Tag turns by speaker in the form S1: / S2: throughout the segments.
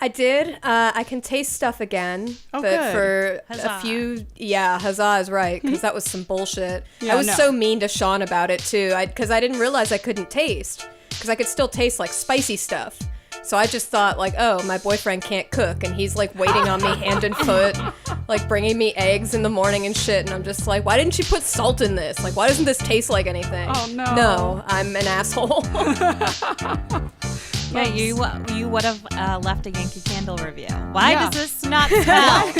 S1: I did. I can taste stuff again.
S2: Oh,
S1: but
S2: good.
S1: for
S3: Huzzah.
S1: a few... Yeah, huzzah is right, because that was some bullshit.
S2: Yeah,
S1: I was
S2: no.
S1: so mean to Sean about it, too, because I didn't realize I couldn't taste. Because I could still taste, like, spicy stuff. So I just thought, like, oh, my boyfriend can't cook, and he's, like, waiting on me hand and foot, like, bringing me eggs in the morning and shit, and I'm just like, why didn't you put salt in this? Like, why doesn't this taste like anything?
S2: Oh, no.
S1: No, I'm an asshole.
S3: Yeah, you would have left a Yankee Candle review. Why
S2: Yeah.
S3: does this not smell?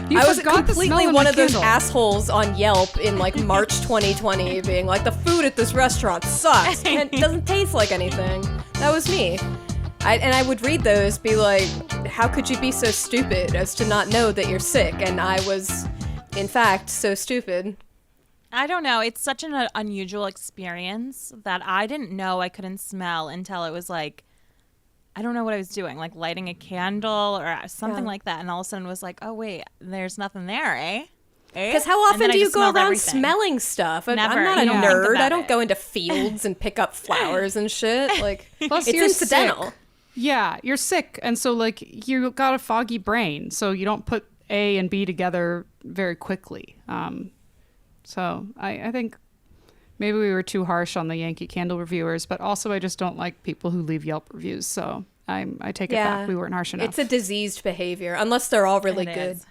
S2: You
S1: I was
S2: forgot the smell
S1: completely
S2: of
S1: one
S2: my
S1: of those
S2: candle.
S1: assholes on Yelp in like March 2020 being like, the food at this restaurant sucks and it doesn't taste like anything. That was me. And I would read those, be like, how could you be so stupid as to not know that you're sick? And I was, in fact, so stupid.
S3: I don't know. It's such an unusual experience that I didn't know I couldn't smell until it was like, I don't know what I was doing, like lighting a candle or something like that. And all of a sudden it was like, oh, wait, there's nothing there, eh?
S1: Because how
S3: And
S1: often
S3: then I
S1: do you
S3: just
S1: go
S3: smelled
S1: around
S3: everything.
S1: smelling stuff? I'm
S3: Never.
S1: not a
S3: You don't think
S1: nerd. I
S3: about
S1: don't
S3: it.
S1: go into fields and pick up flowers and shit. Like,
S2: Plus,
S1: it's
S2: you're
S1: incidental.
S2: sick. Yeah, you're sick, and so like you got a foggy brain, so you don't put A and B together very quickly. So I think maybe we were too harsh on the Yankee Candle reviewers, but also I just don't like people who leave Yelp reviews. So I take it back. We weren't harsh enough.
S1: It's a diseased behavior, unless they're all really
S3: It
S1: good.
S3: is.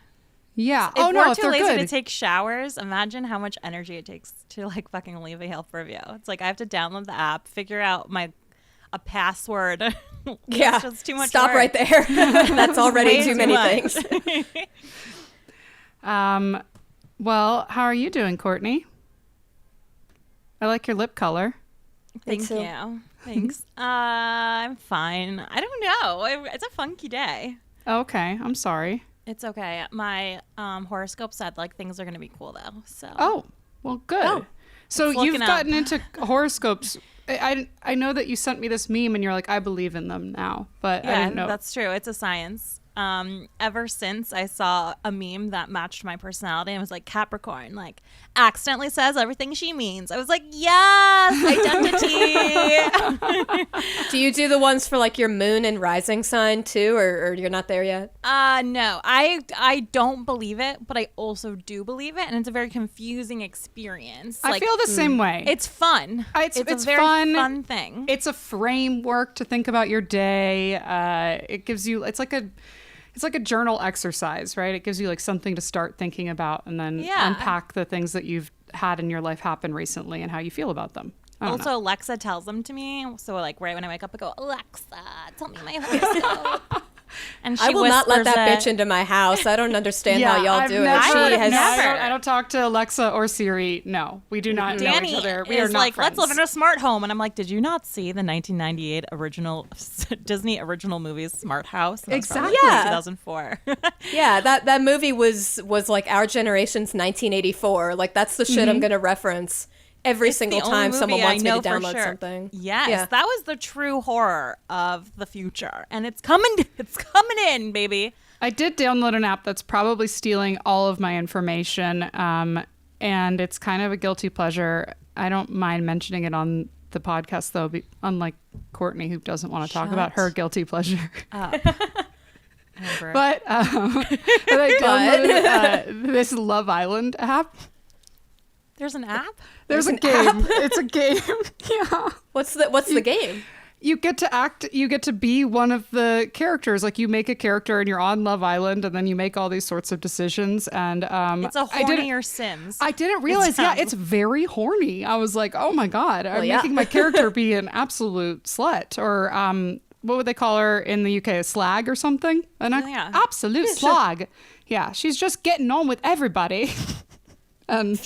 S2: Yeah.
S3: If we're
S2: if
S3: too
S2: they're
S3: lazy
S2: good.
S3: to take showers, imagine how much energy it takes to like fucking leave a Yelp review. It's like I have to download the app, figure out a password.
S1: Yeah,
S3: It's just too much
S1: stop
S3: work.
S1: right there. That's already
S3: Way
S1: too
S3: too
S1: many
S3: much.
S1: things.
S2: Well, how are you doing, Courtney? I like your lip color.
S3: Thank
S1: too.
S3: you. Thanks. I'm fine. I don't know. It's a funky day.
S2: Okay, I'm sorry.
S3: It's okay. My horoscope said like things are gonna be cool though. So
S2: Oh, well, good.
S1: Oh,
S2: So
S3: it's
S2: you've
S3: looking
S2: gotten
S3: up.
S2: into horoscopes. I know that you sent me this meme and you're like, I believe in them now, but I
S3: yeah,
S2: didn't know.
S3: that's true. It's a science. Ever since I saw a meme that matched my personality and it was like Capricorn, like accidentally says everything she means. I was like, yes, identity.
S1: Do you do the ones for like your moon and rising sign too, or you're not there yet?
S3: No, I don't believe it, but I also do believe it, and it's a very confusing experience.
S2: I feel the same way.
S3: It's fun.
S2: It's
S3: a very fun thing.
S2: It's a framework to think about your day. It gives you, it's like a journal exercise, right? It gives you like something to start thinking about and then unpack the things that you've had in your life happen recently and how you feel about them. I don't
S3: Also,
S2: know.
S3: Alexa tells them to me. So, like, right when I wake up, I go, Alexa, tell me my horoscope. And she
S1: I will not let
S3: whispers
S1: that
S3: it.
S1: bitch into my house. I don't understand how y'all
S2: I've
S1: do
S2: never,
S1: it. She has
S2: no,
S3: never.
S2: I don't talk to Alexa or Siri. No, we do not know
S3: Danny
S2: each other. We
S3: is
S2: are not
S3: like,
S2: friends.
S3: let's live in a smart home. And I'm like, did you not see the 1998 original Disney original movie Smart House? That was probably
S1: Exactly.
S3: like
S1: Yeah.
S3: 2004.
S1: Yeah, that movie was like our generation's 1984. Like that's the shit I'm gonna reference every single
S3: The only
S1: time someone
S3: movie I
S1: wants me to
S3: know for
S1: download
S3: sure.
S1: something.
S3: Yes,
S1: Yeah.
S3: that was the true horror of the future. And it's coming in, baby.
S2: I did download an app that's probably stealing all of my information, and it's kind of a guilty pleasure. I don't mind mentioning it on the podcast, though, unlike Courtney, who doesn't want to talk about her guilty pleasure.
S3: Remember.
S2: But I downloaded this Love Island app.
S3: There's an app?
S2: There's a game. It's a game. Yeah.
S1: What's the game?
S2: You get to act, you get to be one of the characters. Like you make a character and you're on Love Island and then you make all these sorts of decisions. And
S3: It's a hornier Sims.
S2: I didn't realize,
S3: sounds-
S2: it's very horny. I was like, oh my God, I'm
S1: yeah.
S2: making my character be an absolute slut. Or what would they call her in the UK? A slag or something?
S3: Yeah.
S2: Absolute slag. Yeah, she's just getting on with everybody. And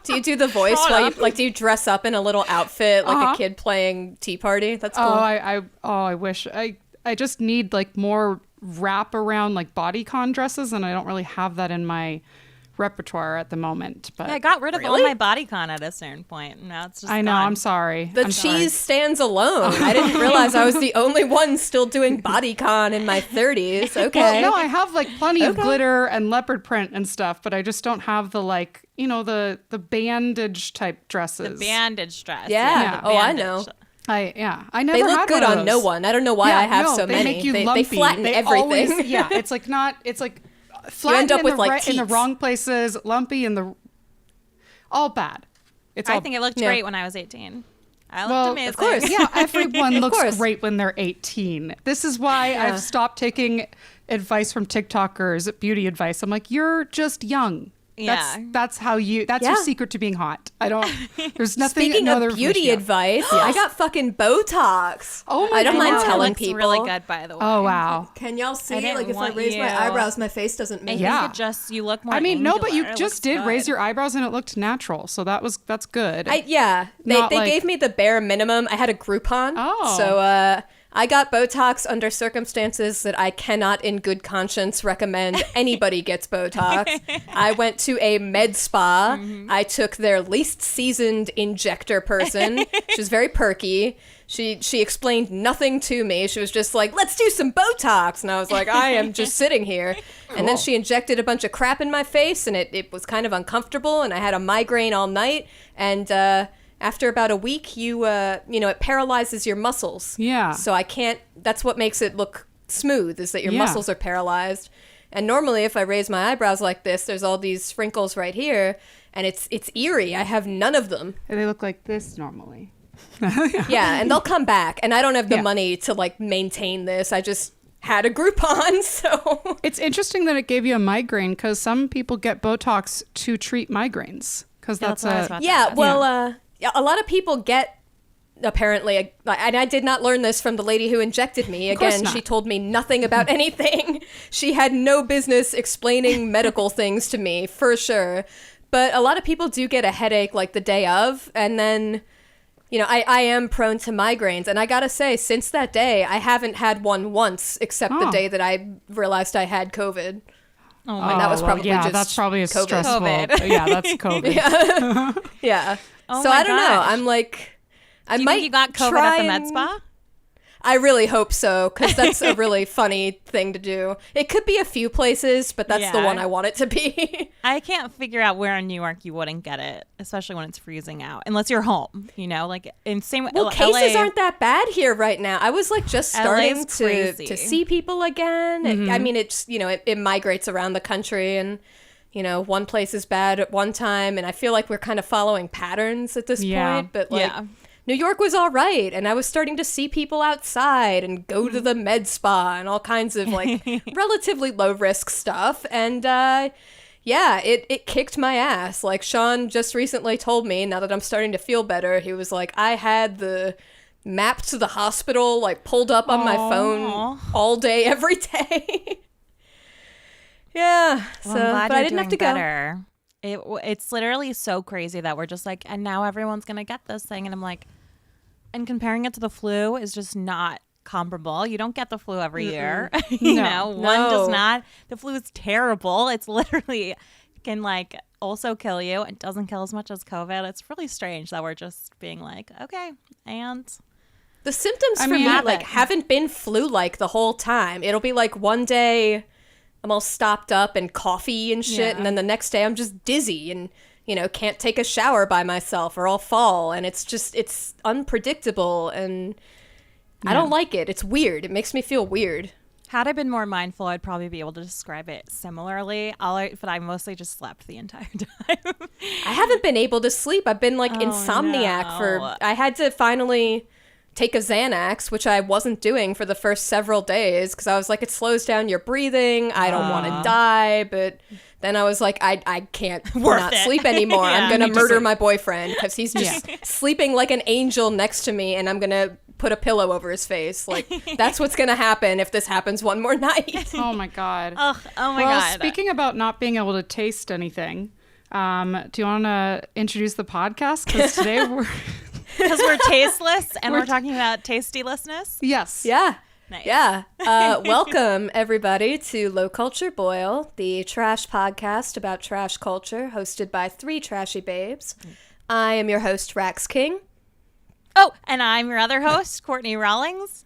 S1: Do you do the voice while you do you dress up in a little outfit like a kid playing Tea Party? That's cool.
S2: I wish I just need like more wrap around like bodycon dresses, and I don't really have that in my repertoire at the moment. But
S3: Yeah, I got rid of all
S1: Really?
S3: my bodycon at a certain point. Now it's just
S2: I know.
S3: gone.
S2: I'm sorry.
S1: The
S2: I'm
S1: cheese
S2: sorry.
S1: stands alone. I didn't realize I was the only one still doing bodycon in my 30s. Okay.
S2: Well, no, I have like plenty of glitter and leopard print and stuff, but I just don't have the like, the bandage type dresses.
S3: The bandage dress.
S1: Yeah.
S3: the
S1: Oh, I
S3: bandage.
S1: know.
S2: I never
S1: They look
S2: had
S1: good
S2: one of
S1: on no
S2: those.
S1: one. I don't know why I have so
S2: they
S1: many.
S2: Make you
S1: they
S2: lumpy.
S1: flatten
S2: They
S1: everything.
S2: always- it's like flattened
S1: up
S2: in,
S1: with,
S2: the
S1: like,
S2: in the
S1: teats.
S2: wrong places, lumpy in the all bad. It's all
S3: I think it looked
S1: Yeah.
S3: great when I was 18. I looked
S2: Well,
S3: amazing.
S1: of course.
S2: Yeah, everyone looks
S1: course.
S2: great when they're 18. This is why I've stopped taking advice from TikTokers, beauty advice. I'm like, you're just young.
S3: Yeah.
S2: That's how that's
S1: Yeah.
S2: your secret to being hot. I don't. There's nothing.
S1: Speaking
S2: no
S1: of
S2: other
S1: beauty
S2: information.
S1: advice, I got fucking Botox.
S2: Oh my
S1: I don't
S2: God.
S1: mind
S3: It
S1: telling
S3: looks
S1: people.
S3: really good, by the way.
S2: Oh wow.
S4: Can y'all see?
S3: didn't
S4: Like if I
S3: want
S4: raise my
S3: you-
S4: eyebrows, my face doesn't
S3: I
S4: make.
S2: Yeah.
S3: think it just, you look more
S2: I mean, no, but you
S3: angular. It
S2: just
S3: looks
S2: did raise
S3: good.
S2: your eyebrows and it looked natural. So that's good.
S1: They
S2: Not like-
S1: gave me the bare minimum. I had a Groupon.
S2: Oh.
S1: So I got Botox under circumstances that I cannot in good conscience recommend anybody gets Botox. I went to a med spa. I took their least seasoned injector person. She was very perky. She explained nothing to me. She was just like, let's do some Botox. And I was like, I am just sitting here. And then she injected a bunch of crap in my face, and it was kind of uncomfortable, and I had a migraine all night. And after about a week, it paralyzes your muscles.
S2: Yeah.
S1: So I can't, that's what makes it look smooth, is that your
S2: Yeah.
S1: muscles are paralyzed. And normally if I raise my eyebrows like this, there's all these sprinkles right here, and it's eerie. I have none of them.
S2: They look like this normally.
S1: Yeah, and they'll come back, and I don't have the
S2: Yeah.
S1: money to like maintain this. I just had a Groupon, so
S2: It's interesting that it gave you a migraine because some people get Botox to treat migraines because
S3: Yeah,
S2: that's
S3: that's what I was
S2: a
S3: about to
S1: yeah.
S3: ask.
S1: Well, a lot of people get apparently, and I did not learn this from the lady who injected me.
S2: course
S1: Again,
S2: not.
S1: she told me nothing about anything. She had no business explaining medical things to me, for sure. But a lot of people do get a headache like the day of, and then, I am prone to migraines. And I gotta say, since that day, I haven't had one once, except the
S2: Oh.
S1: day that I realized I had COVID.
S3: Oh
S1: And that was probably
S2: yeah,
S1: just
S2: that's probably a
S1: COVID.
S2: stressful.
S3: COVID.
S2: Yeah, that's COVID.
S1: Yeah.
S3: Oh
S1: So
S3: my
S1: I don't know.
S3: gosh.
S1: I'm like, I
S3: Do you
S1: might
S3: think you got COVID
S1: try
S3: at the med
S1: and-
S3: spa?
S1: I really hope so, because that's a really funny thing to do. It could be a few places, but that's the
S3: Yeah.
S1: one I want it to be.
S3: I can't figure out where in New York you wouldn't get it, especially when it's freezing out, unless you're home. Like in same.
S1: Well, cases
S3: LA,
S1: aren't that bad here right now. I was like just starting
S3: LA's
S1: to
S3: crazy.
S1: see people again. I mean, it's it migrates around the country, and one place is bad at one time, and I feel like we're kind of following patterns at this
S2: Yeah.
S1: point. But like,
S3: Yeah.
S1: New York was all right, and I was starting to see people outside and go to the med spa and all kinds of like relatively low risk stuff. And it kicked my ass. Like Sean just recently told me, now that I'm starting to feel better, he was like, I had the map to the hospital like pulled up on my phone all day, every day. Yeah.
S3: Well,
S1: So,
S3: I'm glad
S1: but
S3: you're
S1: I didn't have to
S3: doing
S1: go.
S3: better. It's literally so crazy that we're just like, and now everyone's gonna get this thing, and I'm like, and comparing it to the flu is just not comparable. You don't get the flu every year. One does
S1: No.
S3: not. The flu is terrible. It's literally can like also kill you. It doesn't kill as much as COVID. It's really strange that we're just being like, okay, and
S1: The symptoms for
S2: mean,
S1: me
S3: have
S1: like
S3: it.
S1: haven't been flu-like the whole time. It'll be like one day I'm all stopped up and coffee and shit,
S3: Yeah.
S1: and then the next day I'm just dizzy and can't take a shower by myself, or I'll fall, and it's unpredictable, and I don't like it. It's weird. It makes me feel weird.
S3: had I been more mindful, I'd probably be able to describe it similarly. But I mostly just slept the entire time.
S1: I haven't been able to sleep. I've been like
S3: Oh,
S1: insomniac
S3: no.
S1: for. I had to finally take a Xanax, which I wasn't doing for the first several days because I was like, it slows down your breathing. I don't want to die, but then I was like, I can't not
S3: it.
S1: sleep anymore.
S3: Yeah.
S1: I'm gonna
S2: need to
S1: murder
S2: sleep.
S1: my boyfriend because he's just sleeping like an angel next to me, and I'm gonna put a pillow over his face. Like that's what's gonna happen if this happens one more night.
S2: Oh my god.
S3: Ugh, oh my
S2: well,
S3: god.
S2: speaking about not being able to taste anything, do you want to introduce the podcast? Because today we're
S3: Because we're tasteless and we're talking about tastylessness.
S2: yes,
S1: Yeah.
S3: Nice.
S1: Yeah. Welcome, everybody, to Low Culture Boil, the trash podcast about trash culture, hosted by three trashy babes. I am your host, Rax King.
S3: Oh, and I'm your other host, Courtney Rawlings.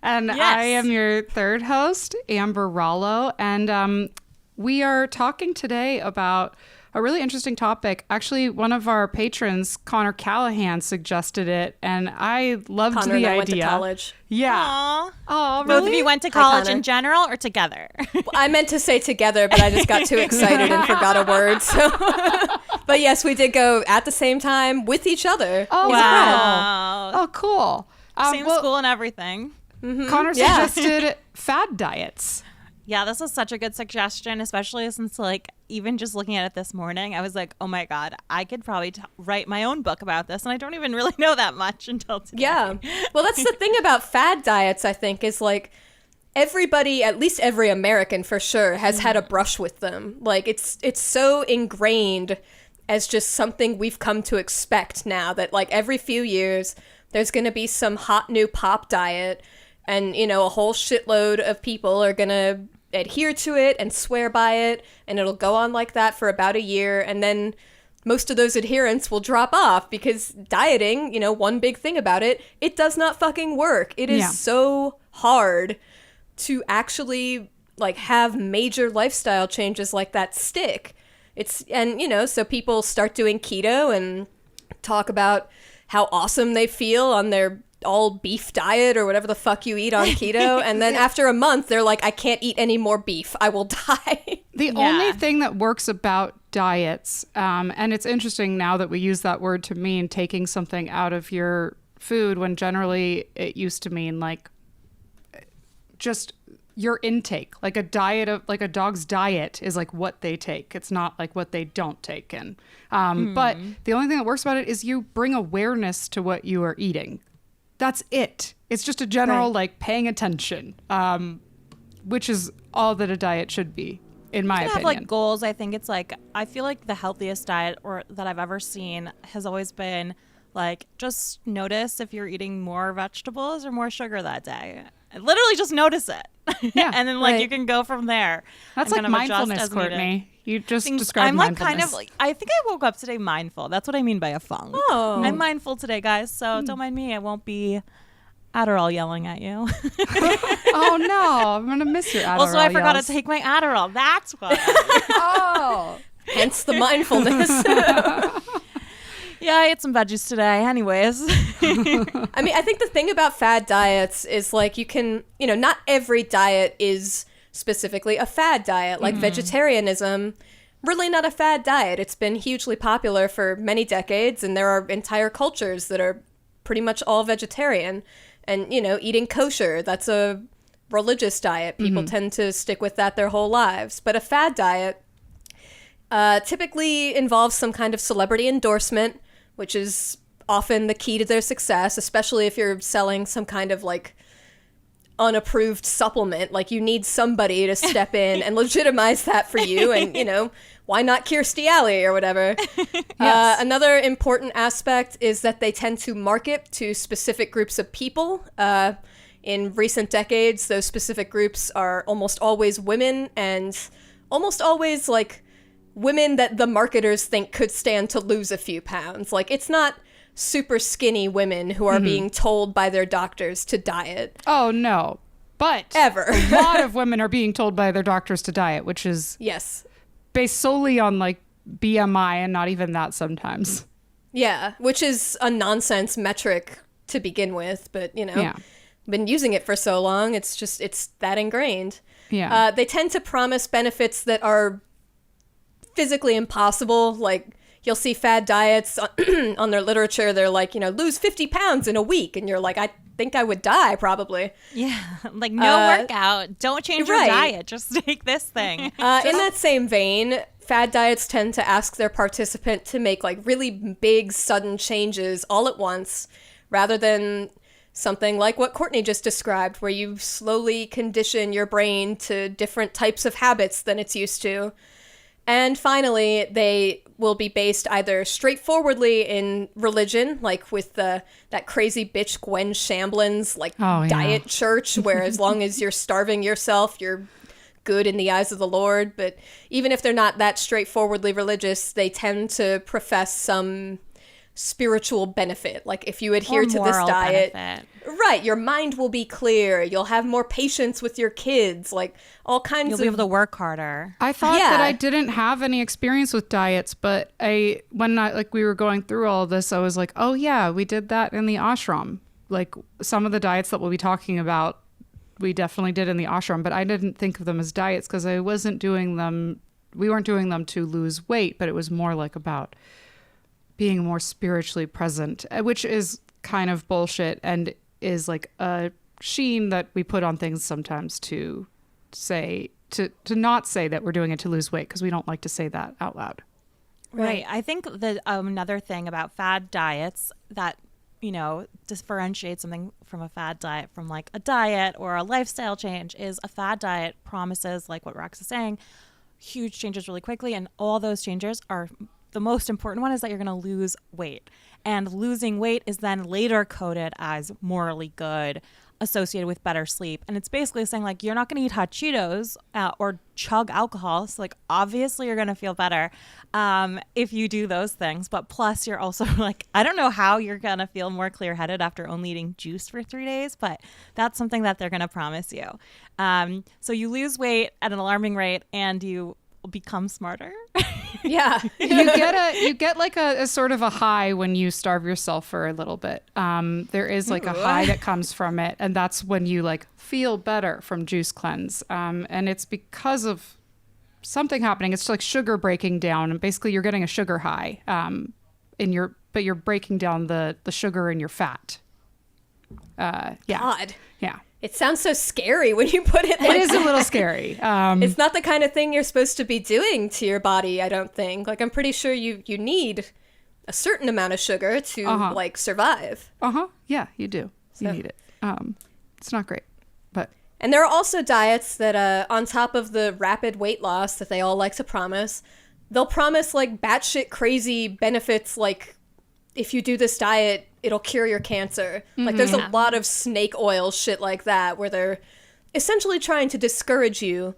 S2: and
S3: Yes.
S2: I am your third host, Amber Rollo, and we are talking today about a really interesting topic. Actually, one of our patrons, Connor Callahan, suggested it, and I loved
S1: Connor
S2: the
S1: and I
S2: idea.
S1: went to college.
S2: Yeah.
S3: Aw.
S2: Oh,
S3: Both of
S2: really?
S3: you went to
S1: Hi,
S3: college
S1: Connor.
S3: in general or together?
S1: I meant to say together, but I just got too excited and forgot a word. So, but yes, we did go at the same time with each other.
S2: Oh,
S1: He's a friend.
S3: Wow.
S2: Oh, cool.
S3: Same school and everything.
S2: Connor
S1: Yeah.
S2: suggested Fad Diets.
S3: Yeah, this is such a good suggestion, especially since, like, even just looking at it this morning, I was like, oh my God, I could probably write my own book about this. And I don't even really know that much until today.
S1: Yeah. Well, that's the thing about fad diets, I think, is like everybody, at least every American for sure, has had a brush with them. Like it's so ingrained as just something we've come to expect now that like every few years there's going to be some hot new pop diet and, you know, a whole shitload of people are going to adhere to it and swear by it, and it'll go on like that for about a year, and then most of those adherents will drop off because dieting, you know, one big thing about it, it does not fucking work. It is
S2: Yeah.
S1: so hard to actually like have major lifestyle changes like that stick. And you know, so people start doing keto and talk about how awesome they feel on their all beef diet or whatever the fuck you eat on keto, and then after a month they're like, I can't eat any more beef, I will die.
S2: The only thing that works about diets, and it's interesting now that we use that word to mean taking something out of your food when generally it used to mean like just your intake. Like a diet of like a dog's diet is like what they take. It's not like what they don't take in. But the only thing that works about it is you bring awareness to what you are eating. That's it. It's just a general like paying attention, which is all that a diet should be, in my
S3: I have
S2: opinion.
S3: like goals. I think it's like, I feel like the healthiest diet or that I've ever seen has always been like, just notice if you're eating more vegetables or more sugar that day. Literally just notice it.
S2: Yeah,
S3: and then like
S1: right.
S3: you can go from there.
S2: That's
S3: and
S2: like
S3: kind of adjust
S2: mindfulness,
S3: as needed.
S2: Courtney. You just described
S3: I'm like
S2: mindfulness.
S3: kind of like, I think I woke up today mindful. That's what I mean by a funk.
S1: Oh.
S3: I'm mindful today, guys. So don't mind me. I won't be Adderall yelling at you.
S2: Oh no, I'm gonna miss your Adderall.
S3: Also, I forgot
S2: yells.
S3: to take my Adderall. That's why.
S2: Oh,
S1: Hence the mindfulness.
S3: Yeah, I ate some veggies today. Anyways.
S1: I mean, I think the thing about fad diets is like you can, you know, not every diet is specifically a fad diet. Like vegetarianism, really not a fad diet. It's been hugely popular for many decades, and there are entire cultures that are pretty much all vegetarian. And, you know, eating kosher, that's a religious diet. People tend to stick with that their whole lives. But a fad diet typically involves some kind of celebrity endorsement, which is often the key to their success, especially if you're selling some kind of like unapproved supplement. Like you need somebody to step in and legitimize that for you. And, you know, why not Kirstie Alley or whatever? Another important aspect is that they tend to market to specific groups of people. In recent decades, those specific groups are almost always women, and almost always like women that the marketers think could stand to lose a few pounds. Like it's not super skinny women who are being told by their doctors to diet.
S2: oh no, but
S1: Ever.
S2: a lot of women are being told by their doctors to diet, which is
S1: Yes.
S2: based solely on like BMI, and not even that sometimes.
S1: Yeah, which is a nonsense metric to begin with, but you know,
S2: Yeah.
S1: been using it for so long, it's that ingrained.
S2: Yeah.
S1: They tend to promise benefits that are physically impossible. Like you'll see fad diets on their literature. They're like, you know, lose 50 pounds in a week. And you're like, I think I would die probably.
S3: Yeah. Like no workout. Don't change your
S1: right.
S3: diet. Just take this thing.
S1: In that same vein, fad diets tend to ask their participant to make like really big, sudden changes all at once, rather than something like what Courtney just described, where you slowly condition your brain to different types of habits than it's used to. And finally, they will be based either straightforwardly in religion, like with that crazy bitch Gwen Shamblin's like diet church, where as long as you're starving yourself, you're good in the eyes of the Lord. But even if they're not that straightforwardly religious, they tend to profess some spiritual benefit. Like if you adhere
S3: Or
S1: to this
S3: moral
S1: diet,
S3: benefit.
S1: right, your mind will be clear. You'll have more patience with your kids. Like all kinds
S3: You'll
S1: of
S3: be able to work harder.
S2: I thought
S1: Yeah.
S2: that I didn't have any experience with diets, but we were going through all of this, I was like, oh yeah, we did that in the ashram. Like some of the diets that we'll be talking about, we definitely did in the ashram, but I didn't think of them as diets because we weren't doing them to lose weight, but it was more like about being more spiritually present, which is kind of bullshit and is like a sheen that we put on things sometimes to not say that we're doing it to lose weight because we don't like to say that out loud.
S3: Right. I think that another thing about fad diets that, differentiates something from a fad diet from like a diet or a lifestyle change is a fad diet promises, like what Rox is saying, huge changes really quickly. And all those changes are, the most important one is that you're going to lose weight. And losing weight is then later coded as morally good, associated with better sleep. And it's basically saying like, you're not going to eat hot Cheetos or chug alcohol. So like, obviously you're going to feel better if you do those things. But plus you're also like, I don't know how you're going to feel more clear headed after only eating juice for 3 days, but that's something that they're going to promise you. So you lose weight at an alarming rate and you become smarter.
S1: yeah.
S2: You get like a sort of a high when you starve yourself for a little bit. There is like a high that comes from it, and that's when you like feel better from juice cleanse. And it's because of something happening. It's like sugar breaking down, and basically you're getting a sugar high but you're breaking down the sugar in your fat. Yeah.
S1: God.
S2: Yeah.
S1: It sounds so scary when you put it like
S2: It is
S1: that.
S2: a little scary.
S1: It's not the kind of thing you're supposed to be doing to your body, I don't think. Like, I'm pretty sure you need a certain amount of sugar to, like, survive.
S2: Yeah, you do. You
S1: So-
S2: need it. It's not great, but
S1: And there are also diets that, on top of the rapid weight loss that they all like to promise, they'll promise, like, batshit crazy benefits, like, if you do this diet, it'll cure your cancer. Like, there's a lot of snake oil shit like that, where they're essentially trying to discourage you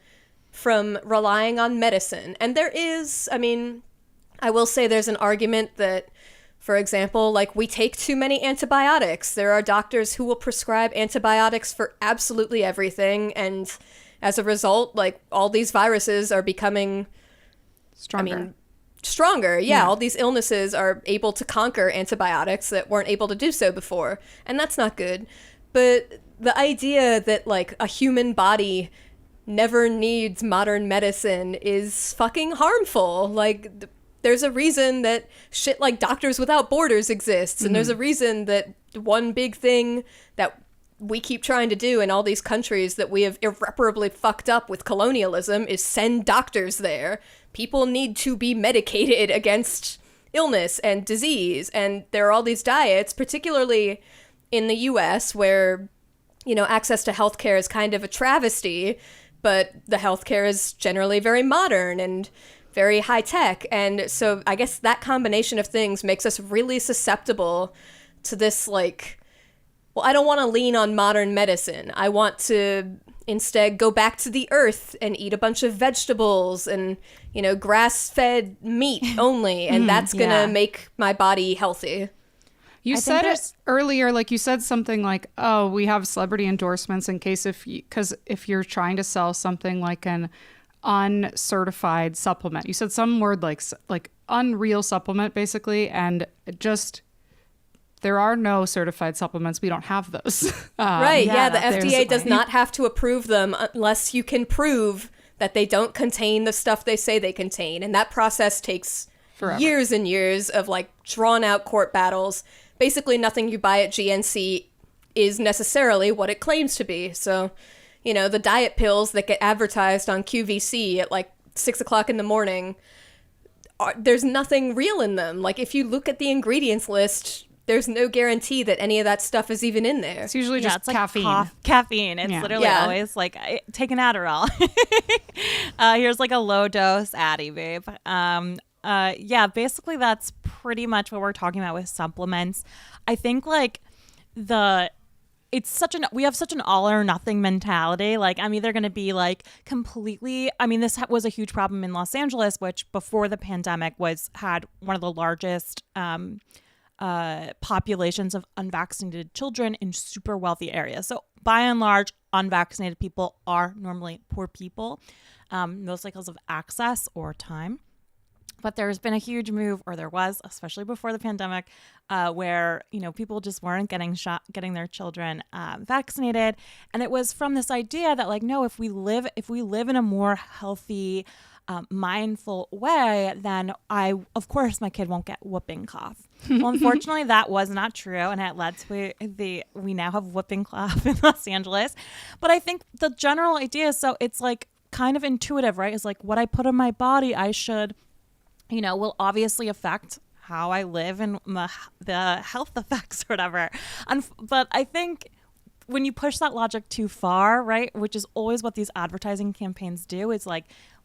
S1: from relying on medicine. And there is, I mean, I will say there's an argument that, for example, like, we take too many antibiotics. There are doctors who will prescribe antibiotics for absolutely everything, and as a result, like, all these viruses are becoming
S2: stronger.
S1: Stronger. All these illnesses are able to conquer antibiotics that weren't able to do so before, and that's not good. But the idea that, like, a human body never needs modern medicine is fucking harmful. Like, there's a reason that shit like Doctors Without Borders exists, and there's a reason that one big thing that we keep trying to do in all these countries that we have irreparably fucked up with colonialism is send doctors there. People need to be medicated against illness and disease, and there are all these diets, particularly in the US, where, access to healthcare is kind of a travesty, but the healthcare is generally very modern and very high tech. And so I guess that combination of things makes us really susceptible to this, like, well, I don't want to lean on modern medicine. I want to instead go back to the earth and eat a bunch of vegetables and, grass-fed meat only. And that's going to make my body healthy.
S2: You said it earlier, like you said something like, oh, we have celebrity endorsements in case because if you're trying to sell something like an uncertified supplement. You said some word like unreal supplement, basically, and just there are no certified supplements. We don't have those.
S1: Right. Yeah. The FDA does
S2: basically.
S1: not have to approve them unless you can prove that they don't contain the stuff they say they contain. And that process takes
S2: Forever.
S1: years and years of, like, drawn out court battles. Basically, nothing you buy at GNC is necessarily what it claims to be. So, the diet pills that get advertised on QVC at like 6 o'clock in the morning, there's nothing real in them. Like, if you look at the ingredients list, there's no guarantee that any of that stuff is even in there.
S2: It's usually just
S3: it's like
S2: caffeine.
S3: Caffeine. It's literally always like, take an Adderall. Here's like a low dose Addy, babe. Basically that's pretty much what we're talking about with supplements. I think like we have such an all or nothing mentality. Like, I'm either going to be like completely, this was a huge problem in Los Angeles, which before the pandemic had one of the largest populations of unvaccinated children in super wealthy areas. So by and large, unvaccinated people are normally poor people, mostly because of access or time. But there's been a huge move, or there was, especially before the pandemic, where people just weren't getting their children vaccinated, and it was from this idea that no, if we live in a more healthy, mindful way, then of course my kid won't get whooping cough. Well, unfortunately, that was not true, and it led to we now have whooping cough in Los Angeles. But I think the general idea is it's kind of intuitive, right? Is what I put in my body, I should. Will obviously affect how I live and the health effects or whatever. But I think when you push that logic too far, right, which is always what these advertising campaigns do, is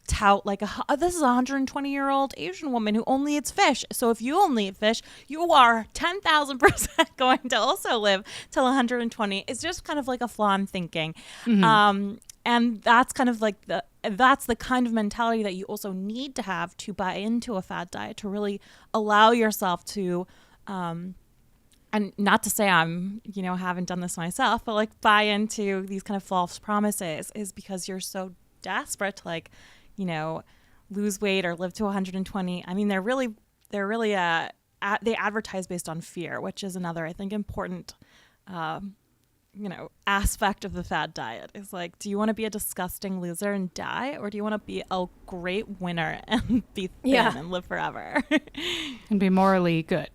S3: tout this is a 120-year-old Asian woman who only eats fish. So if you only eat fish, you are 10,000% going to also live till 120. It's just kind of a flaw in thinking. Mm-hmm. And that's kind of that's the kind of mentality that you also need to have to buy into a fad diet, to really allow yourself to, and not to say I'm, haven't done this myself, but buy into these kind of false promises, is because you're so desperate to lose weight or live to 120. I mean, they advertise based on fear, which is another, I think, important aspect of the fad diet. Is do you want to be a disgusting loser and die, or do you want to be a great winner and be thin and live forever
S2: and be morally good?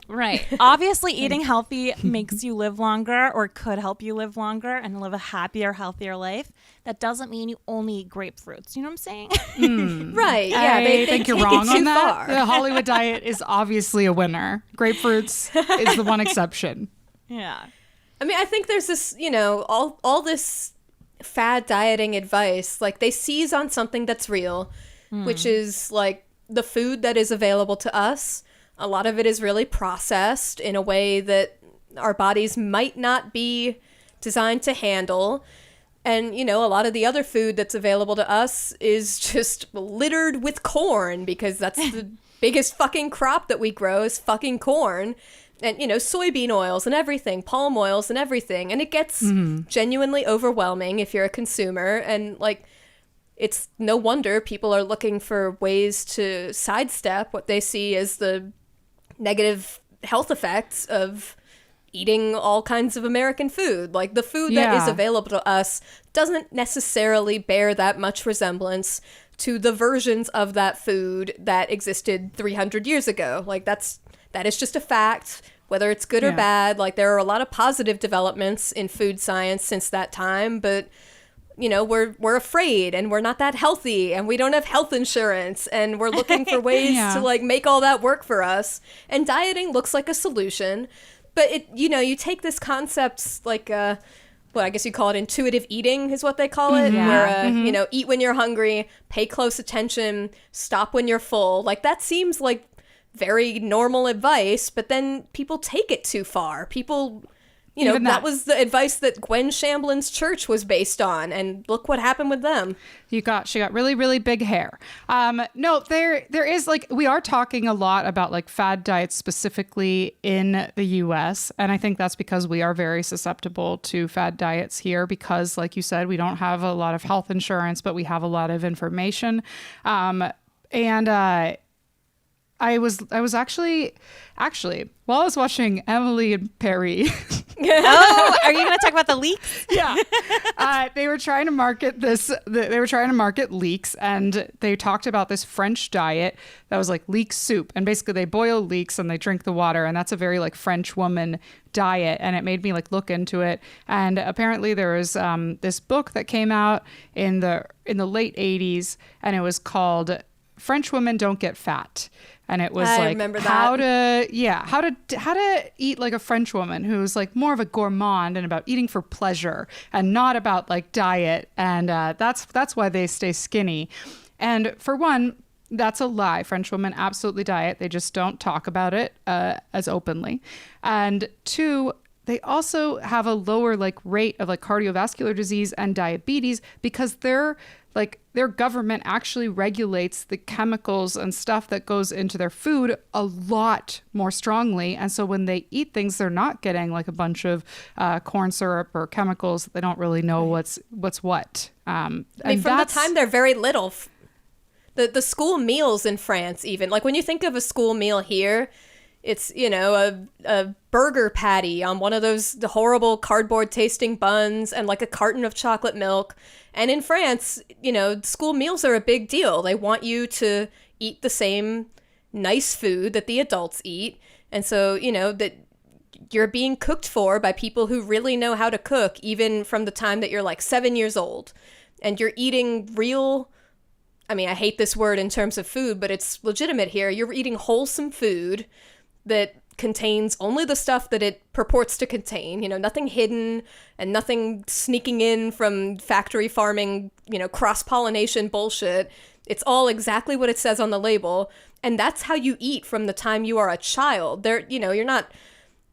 S3: Right. Obviously, eating healthy makes you live longer, or could help you live longer and live a happier, healthier life. That doesn't mean you only eat grapefruits. You know what I'm saying?
S1: Right. Yeah.
S2: I think you're wrong on that.
S1: Far.
S2: The Hollywood diet is obviously a winner. Grapefruits is the one exception.
S3: Yeah.
S1: I mean, I think there's this, all this fad dieting advice, they seize on something that's real, which is the food that is available to us. A lot of it is really processed in a way that our bodies might not be designed to handle. And, a lot of the other food that's available to us is just littered with corn, because that's the biggest fucking crop that we grow is fucking corn. And, soybean oils and everything, palm oils and everything. And it gets genuinely overwhelming if you're a consumer. And, it's no wonder people are looking for ways to sidestep what they see as the negative health effects of eating all kinds of American food. The food that is available to us doesn't necessarily bear that much resemblance to the versions of that food that existed 300 years ago. That is just a fact, whether it's good or bad. There are a lot of positive developments in food science since that time, but we're afraid, and we're not that healthy, and we don't have health insurance, and we're looking for ways to make all that work for us. And dieting looks like a solution, but you take this concept I guess you call it intuitive eating is what they call it, where eat when you're hungry, pay close attention, stop when you're full. That seems very normal advice, but then people take it too far. People, that was the advice that Gwen Shamblin's church was based on, and look what happened with them.
S2: She got really, really big hair. No, there is we are talking a lot about fad diets specifically in the US, and I think that's because we are very susceptible to fad diets here, because like you said, we don't have a lot of health insurance, but we have a lot of information. I was actually while I was watching Emily in Paris.
S3: Oh, are you going to talk about the leeks?
S2: Yeah. They were trying to market this. They were trying to market leeks, and they talked about this French diet that was leek soup. And basically they boil leeks and they drink the water. And that's a very French woman diet. And it made me look into it. And apparently there was this book that came out in the late 80s, and it was called French Women Don't Get Fat. And it was how to eat like a French woman who's more of a gourmand and about eating for pleasure and not about diet. And that's why they stay skinny. And for one, that's a lie. French women absolutely diet. They just don't talk about it as openly. And two, they also have a lower rate of cardiovascular disease and diabetes because they're like their government actually regulates the chemicals and stuff that goes into their food a lot more strongly. And so when they eat things, they're not getting like a bunch of corn syrup or chemicals that they don't really know what's what.
S1: I mean, from the time they're very little, the school meals in France, even like when you think of a school meal here, it's, you know, a burger patty on one of the horrible cardboard tasting buns and like a carton of chocolate milk. And in France, you know, school meals are a big deal. They want you to eat the same nice food that the adults eat. And so, you know, that you're being cooked for by people who really know how to cook, even from the time that you're like 7 years old. And you're eating real, I mean, I hate this word in terms of food, but it's legitimate here. You're eating wholesome food that contains only the stuff that it purports to contain, you know, nothing hidden and nothing sneaking in from factory farming, you know, cross-pollination bullshit. It's all exactly what it says on the label. And that's how you eat from the time you are a child. You know, you're not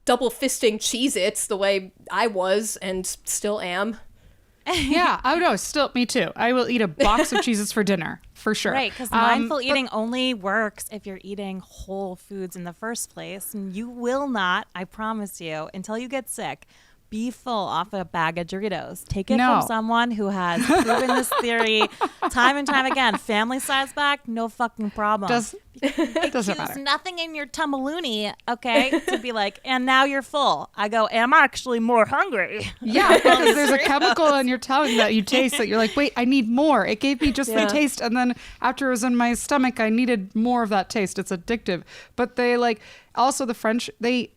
S1: double fisting Cheez-Its the way I was and still am.
S2: Yeah, I know. Still, me too. I will eat a box of Cheez-Its for dinner, for sure.
S3: Right, because mindful eating only works if you're eating whole foods in the first place. And you will not, I promise you, until you get sick, be full off a bag of Doritos. Take it from someone who has proven this theory time and time again. Family size bag, no fucking problem.
S2: It doesn't matter.
S3: There's nothing in your tumbaloony, okay, to be like, and now you're full. I go, am I actually more hungry?
S2: Yeah, because there's a chemical in your tongue that you taste that you're like, wait, I need more. It gave me just the taste, and then after it was in my stomach, I needed more of that taste. It's addictive. But they like, also the French, they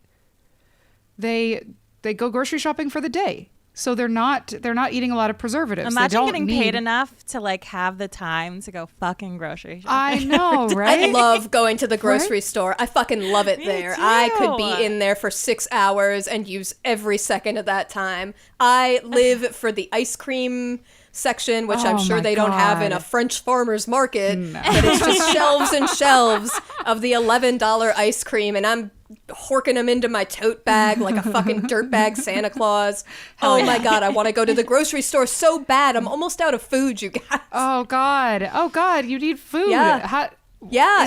S2: go grocery shopping for the day. So they're not eating a lot of preservatives.
S3: Imagine getting paid enough to like have the time to go fucking grocery shopping.
S2: I know, right?
S1: I love going to the grocery store. I fucking love it there.
S3: Too.
S1: I could be in there for 6 hours and use every second of that time. I live for the ice cream section, which I'm sure they don't have in a French farmer's market. No. But it's just shelves and shelves of the $11 ice cream, and I'm horking them into my tote bag like a fucking dirtbag Santa Claus. Oh my God, I want to go to the grocery store so bad. I'm almost out of food, you guys.
S2: Oh God, you need food.
S1: Yeah,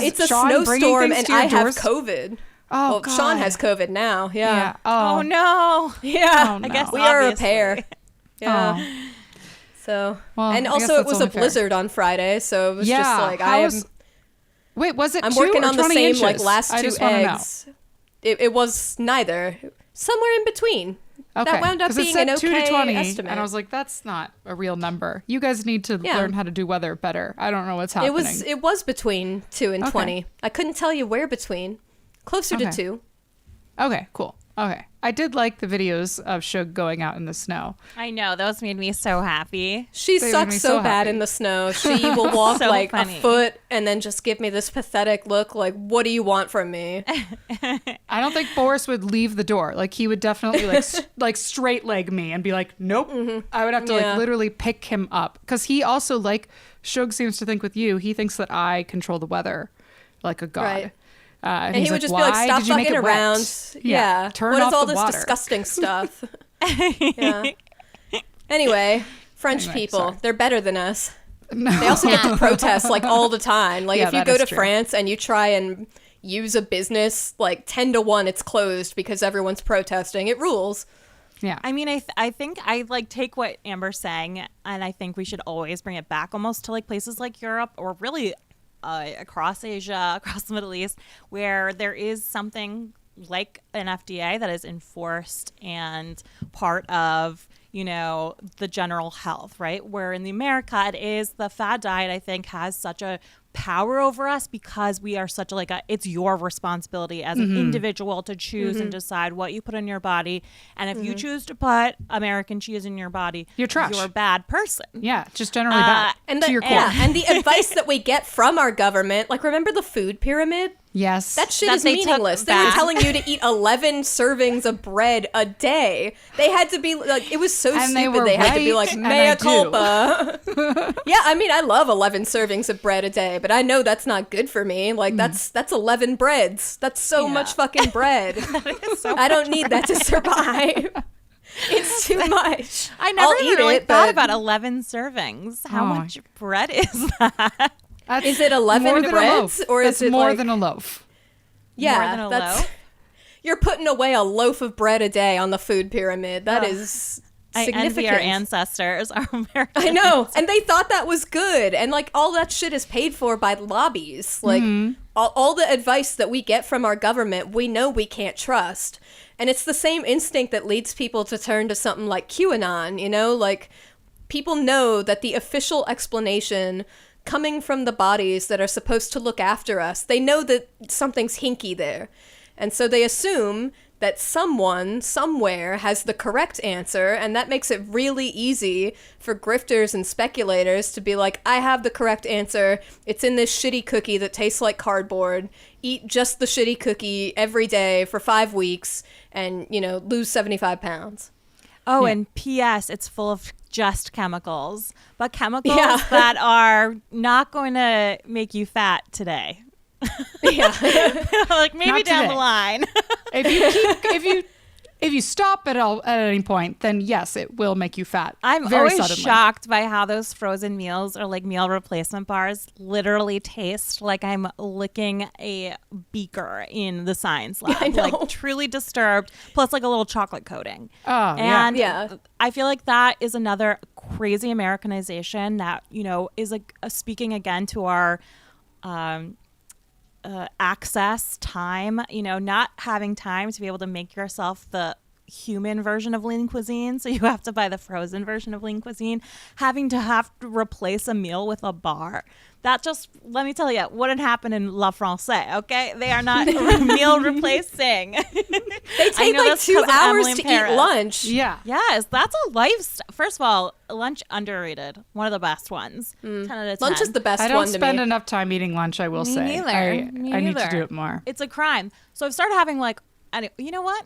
S1: it's a snowstorm and I have COVID. Oh, well, God. Sean has COVID now. Yeah.
S3: Oh no.
S1: Yeah.
S3: Oh, no. I guess
S1: we are a pair. Yeah.
S2: Oh.
S1: So, well, and also it was a blizzard on Friday, so it was just like
S2: Wait, was it?
S1: I'm working on the same
S2: inches?
S1: Like last two eggs. It was neither. Somewhere in between.
S2: Okay.
S1: That wound up being an okay
S2: 2 to 20,
S1: estimate.
S2: and I was like, that's not a real number. You guys need to learn how to do weather better. I don't know what's happening.
S1: It was between 2 and 20. I couldn't tell you where between. Closer to 2.
S2: Okay, cool. Okay. I did like the videos of Shug going out in the snow.
S3: I know. Those made me so happy.
S1: She sucks so bad in the snow. She will walk
S3: so
S1: like
S3: funny.
S1: a foot and then just give me this pathetic look like, what do you want from me?
S2: I don't think Boris would leave the door. Like, he would definitely like straight leg me and be like, nope. Mm-hmm. I would have to like literally pick him up. Because he also, like Shug seems to think with you, he thinks that I control the weather like a god.
S1: Right.
S2: And
S1: he would just be like, stop fucking around. Yeah.
S2: Turn
S1: what
S2: off
S1: is all
S2: the
S1: this
S2: water.
S1: disgusting stuff? Yeah. Anyway, French people, they're better than us.
S2: No.
S1: They also get to protest like all the time. Like if you go to
S2: true.
S1: France and you try and use a business, like 10 to 1, it's closed because everyone's protesting. It rules.
S2: Yeah.
S3: I mean, I think I like take what Amber's saying, and I think we should always bring it back almost to like places like Europe or really across Asia, across the Middle East, where there is something like an FDA that is enforced and part of, you know, the general health, right? Where in the America, it is the fad diet, I think, has such a power over us because we are such it's your responsibility as an individual to choose and decide what you put in your body. And if you choose to put American cheese in your body,
S2: you're trash.
S3: You're a bad person.
S2: Yeah, just generally bad.
S1: And
S2: to your core.
S1: And the advice that we get from our government, like remember the food pyramid?
S2: Yes.
S1: That shit is meaningless. They were telling you to eat 11 servings of bread a day. They had to be like, it was so stupid. They had to be like, mea culpa. Yeah, I mean, I love 11 servings of bread a day, but I know that's not good for me. Like, that's 11 breads. That's so much fucking bread. I don't need that to survive. It's too much.
S3: I never
S1: I'll
S3: even
S1: eat
S3: really
S1: it,
S3: thought
S1: but
S3: about 11 servings. How
S2: Oh.
S3: much bread is that?
S2: That's
S1: Is it 11
S2: more than a
S1: breads,
S2: loaf.
S1: or
S2: That's
S1: is it
S2: more
S1: like-
S2: than a loaf?
S1: Yeah,
S3: More than a loaf?
S1: You're putting away a loaf of bread a day on the food pyramid. That is
S3: I
S1: significant.
S3: envy our ancestors, our American.
S1: I know, and they thought that was good, and like all that shit is paid for by lobbies. Like all the advice that we get from our government, we know we can't trust, and it's the same instinct that leads people to turn to something like QAnon. You know, like people know that the official explanation coming from the bodies that are supposed to look after us, they know that something's hinky there, and so they assume that someone somewhere has the correct answer, and that makes it really easy for grifters and speculators to be like, I have the correct answer. It's in this shitty cookie that tastes like cardboard. Eat just the shitty cookie every day for 5 weeks and, lose 75 pounds.
S3: Oh,
S2: Yeah.
S3: and P.S. It's full of just chemicals, but chemicals
S1: Yeah.
S3: that are not going to make you fat today.
S1: Yeah.
S3: Like maybe
S2: Not
S3: down
S2: today.
S3: the line.
S2: If you stop at any point, then yes, it will make you fat.
S3: I'm
S2: very
S3: always
S2: suddenly.
S3: shocked by how those frozen meals or like meal replacement bars literally taste like I'm licking a beaker in the science lab.
S1: I know.
S3: Like truly disturbed, plus like a little chocolate coating.
S2: Oh, yeah.
S3: And
S1: Yeah.
S3: I feel like that is another crazy Americanization that, is like speaking again to our access time, not having time to be able to make yourself the human version of lean cuisine, so you have to buy the frozen version of lean cuisine, having to replace a meal with a bar. That just, let me tell you, wouldn't happen in La Francais, okay? They are not meal replacing.
S1: They take like 2 hours to eat lunch.
S2: Yeah.
S3: Yes, that's a lifestyle. First of all, lunch underrated. One of the best ones. 10 out of 10.
S1: Lunch is the best
S2: I
S1: one
S2: don't
S1: to
S2: spend
S1: me.
S3: enough
S2: enough time eating lunch, I will
S3: Me
S2: say.
S3: neither.
S2: I need to
S3: neither.
S2: do it more.
S3: It's a crime. So I've started having like, you know what?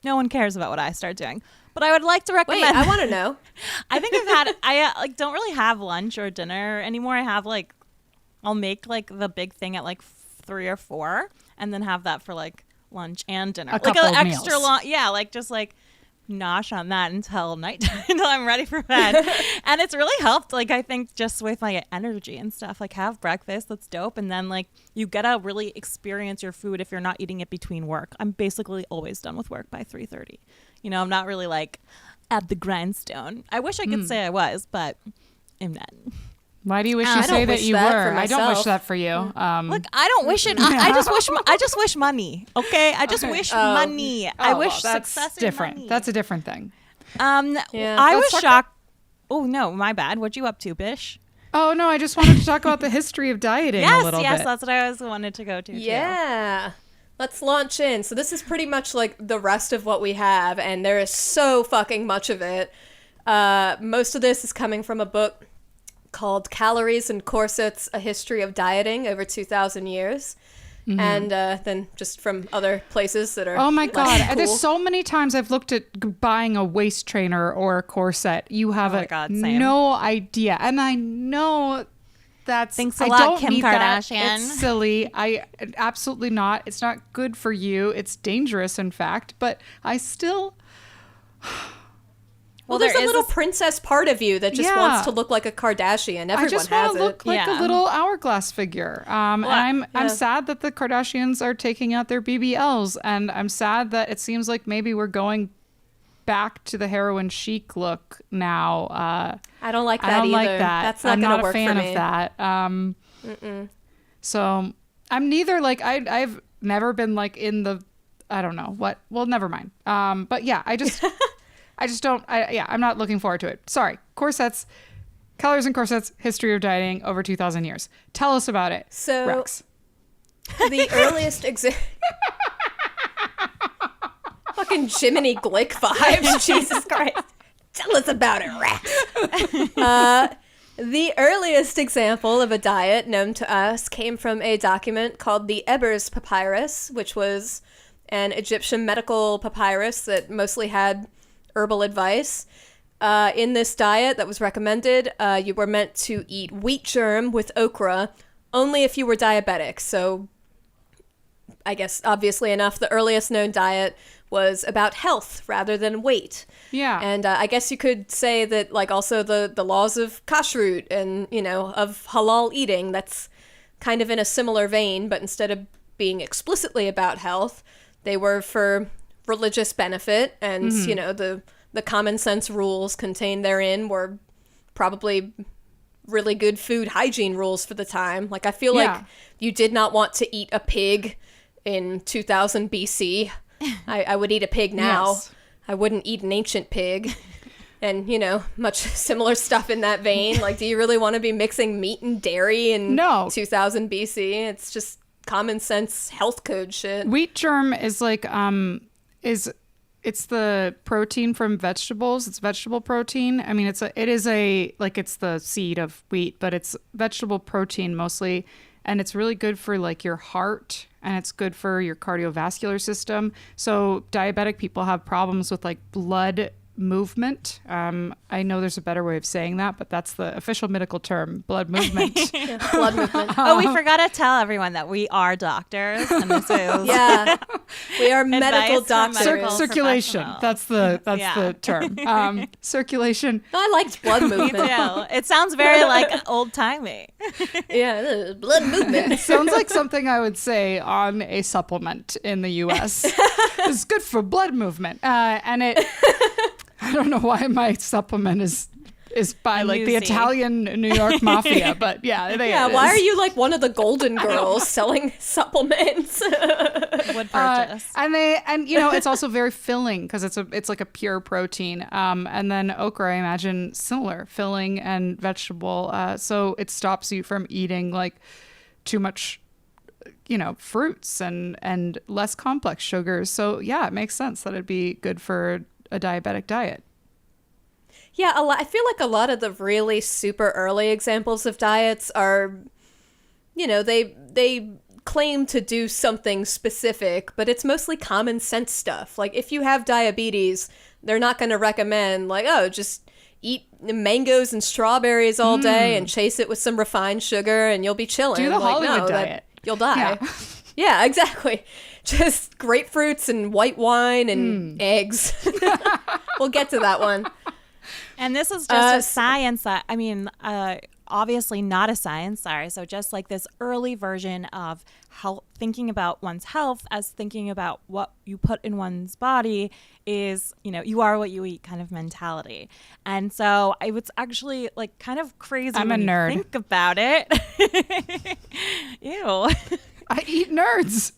S3: No one cares about what I start doing. But I would like to
S1: Wait,
S3: recommend.
S1: I want to know.
S3: I think I don't really have lunch or dinner anymore. I have like, I'll make like the big thing at like 3 or 4 and then have that for like lunch and dinner.
S2: A
S3: Like
S2: couple
S3: an
S2: of
S3: extra
S2: meals.
S3: long, yeah, like just like nosh on that until nighttime, until I'm ready for bed. And it's really helped, like I think just with my energy and stuff, like have breakfast, that's dope. And then like you get to really experience your food if you're not eating it between work. I'm basically always done with work by 3:30. I'm not really like at the grindstone. I wish I could say I was, but I'm not.
S2: Why do you wish
S1: I
S2: you
S1: don't
S2: say that
S1: wish
S2: you
S1: that
S2: were?
S1: for
S2: I don't wish
S1: myself.
S2: that for you.
S3: Look, I don't wish it. I just wish money. Okay, I just wish money. I
S2: Oh,
S3: wish
S2: well, that's
S3: success
S2: different.
S3: and money.
S2: That's a different thing.
S1: Yeah.
S3: I
S2: Let's
S3: was
S2: talk
S3: shocked. Oh no, my bad. What you up to, Bish?
S2: Oh no, I just wanted to talk about the history of dieting a little
S3: Yes,
S2: bit.
S3: that's what I was wanted to go to. Too.
S1: Yeah. Let's launch in. So this is pretty much like the rest of what we have, and there is so fucking much of it. Most of this is coming from a book called Calories and Corsets, A History of Dieting Over 2,000 Years. And then just from other places that are
S2: Oh my
S1: less
S2: god!
S1: cool.
S2: There's so many times I've looked at buying a waist trainer or a corset. You have
S3: Oh my God, same.
S2: no idea, and I know that's
S3: Thanks a
S2: I
S3: lot,
S2: don't
S3: Kim
S2: need that.
S3: Kardashian.
S2: It's silly. I absolutely not. It's not good for you. It's dangerous, in fact. But I still.
S1: Well,
S3: Well,
S1: there's
S3: there
S1: a
S3: is
S1: little
S3: this-
S1: princess part of you that just
S2: Yeah.
S1: wants to look like a Kardashian. Everyone
S2: I just
S1: has
S2: want to
S1: it.
S2: look like
S3: Yeah.
S2: a little hourglass figure. And I'm
S1: Yeah.
S2: sad that the Kardashians are taking out their BBLs, and I'm sad that it seems like maybe we're going back to the heroin chic look now.
S1: I don't like that
S2: I don't
S1: either.
S2: like that.
S1: That's not
S2: I'm
S1: going
S2: not
S1: to
S2: a
S1: work
S2: fan
S1: for me.
S2: of that. So I'm neither like I've never been like in the I don't know what. Well, never mind. But yeah, I just don't. I'm not looking forward to it. Sorry. Corsets, Calories and Corsets, History of Dieting Over 2,000 Years. Tell us about it.
S1: So-
S2: Rex.
S1: The earliest fucking Jiminy Glick vibes. Jesus Christ. Tell us about it, Rex. The earliest example of a diet known to us came from a document called the Ebers Papyrus, which was an Egyptian medical papyrus that mostly had herbal advice. In this diet that was recommended, you were meant to eat wheat germ with okra only if you were diabetic. So I guess obviously enough, the earliest known diet was about health rather than weight.
S2: Yeah.
S1: And I guess you could say that, like, also the laws of kashrut and, you know, of halal eating, that's kind of in a similar vein, but instead of being explicitly about health, they were for religious benefit, and, you know, the common sense rules contained therein were probably really good food hygiene rules for the time. Like, I feel like you did not want to eat a pig in 2000 BC. I would eat a pig now.
S2: Yes.
S1: I wouldn't eat an ancient pig. And, you know, much similar stuff in that vein. Like, do you really want to be mixing meat and dairy in 2000 BC? It's just common sense health code shit.
S2: Wheat germ is like it's the protein from vegetables. It's vegetable protein. I mean, it's the seed of wheat, but it's vegetable protein mostly, and it's really good for like your heart, and it's good for your cardiovascular system. So diabetic people have problems with like blood movement. I know there's a better way of saying that, but that's the official medical term, blood movement.
S1: Blood movement.
S3: Oh, we forgot to tell everyone that we are doctors, and this is
S1: we are medical
S3: Advice from
S1: doctors.
S3: medical
S2: Circulation.
S3: professionals.
S2: That's the term. Circulation.
S1: I liked blood
S3: Me
S1: movement.
S3: too. It sounds very like old timey.
S1: Yeah, blood movement.
S2: Sounds like something I would say on a supplement in the U.S. It's good for blood movement, and it. I don't know why my supplement is by like the
S3: Newsy.
S2: Italian New York mafia, but yeah,
S1: Why are you like one of the golden girls selling supplements?
S3: Would purchase.
S2: And you know, it's also very filling because it's like a pure protein. And then okra, I imagine, similar filling and vegetable. So it stops you from eating like too much, you know, fruits and less complex sugars. So yeah, it makes sense that it'd be good for a diabetic diet.
S1: Yeah, I feel like a lot of the really super early examples of diets are, you know, they claim to do something specific, but it's mostly common sense stuff. Like, if you have diabetes, they're not going to recommend, like, oh, just eat mangoes and strawberries all day and chase it with some refined sugar and you'll be chilling.
S2: Do the
S1: like,
S2: Hollywood
S1: no,
S2: diet.
S1: You'll die.
S2: Yeah.
S1: Yeah, exactly. Just grapefruits and white wine and eggs. We'll get to that one.
S3: And this is just a science that, I mean, obviously not a science, sorry. So just like this early version of how thinking about one's health as thinking about what you put in one's body is, you know, you are what you eat kind of mentality. And so it's actually like kind of crazy
S2: I'm
S1: when
S2: a nerd.
S3: you think about it. Ew.
S2: I eat nerds.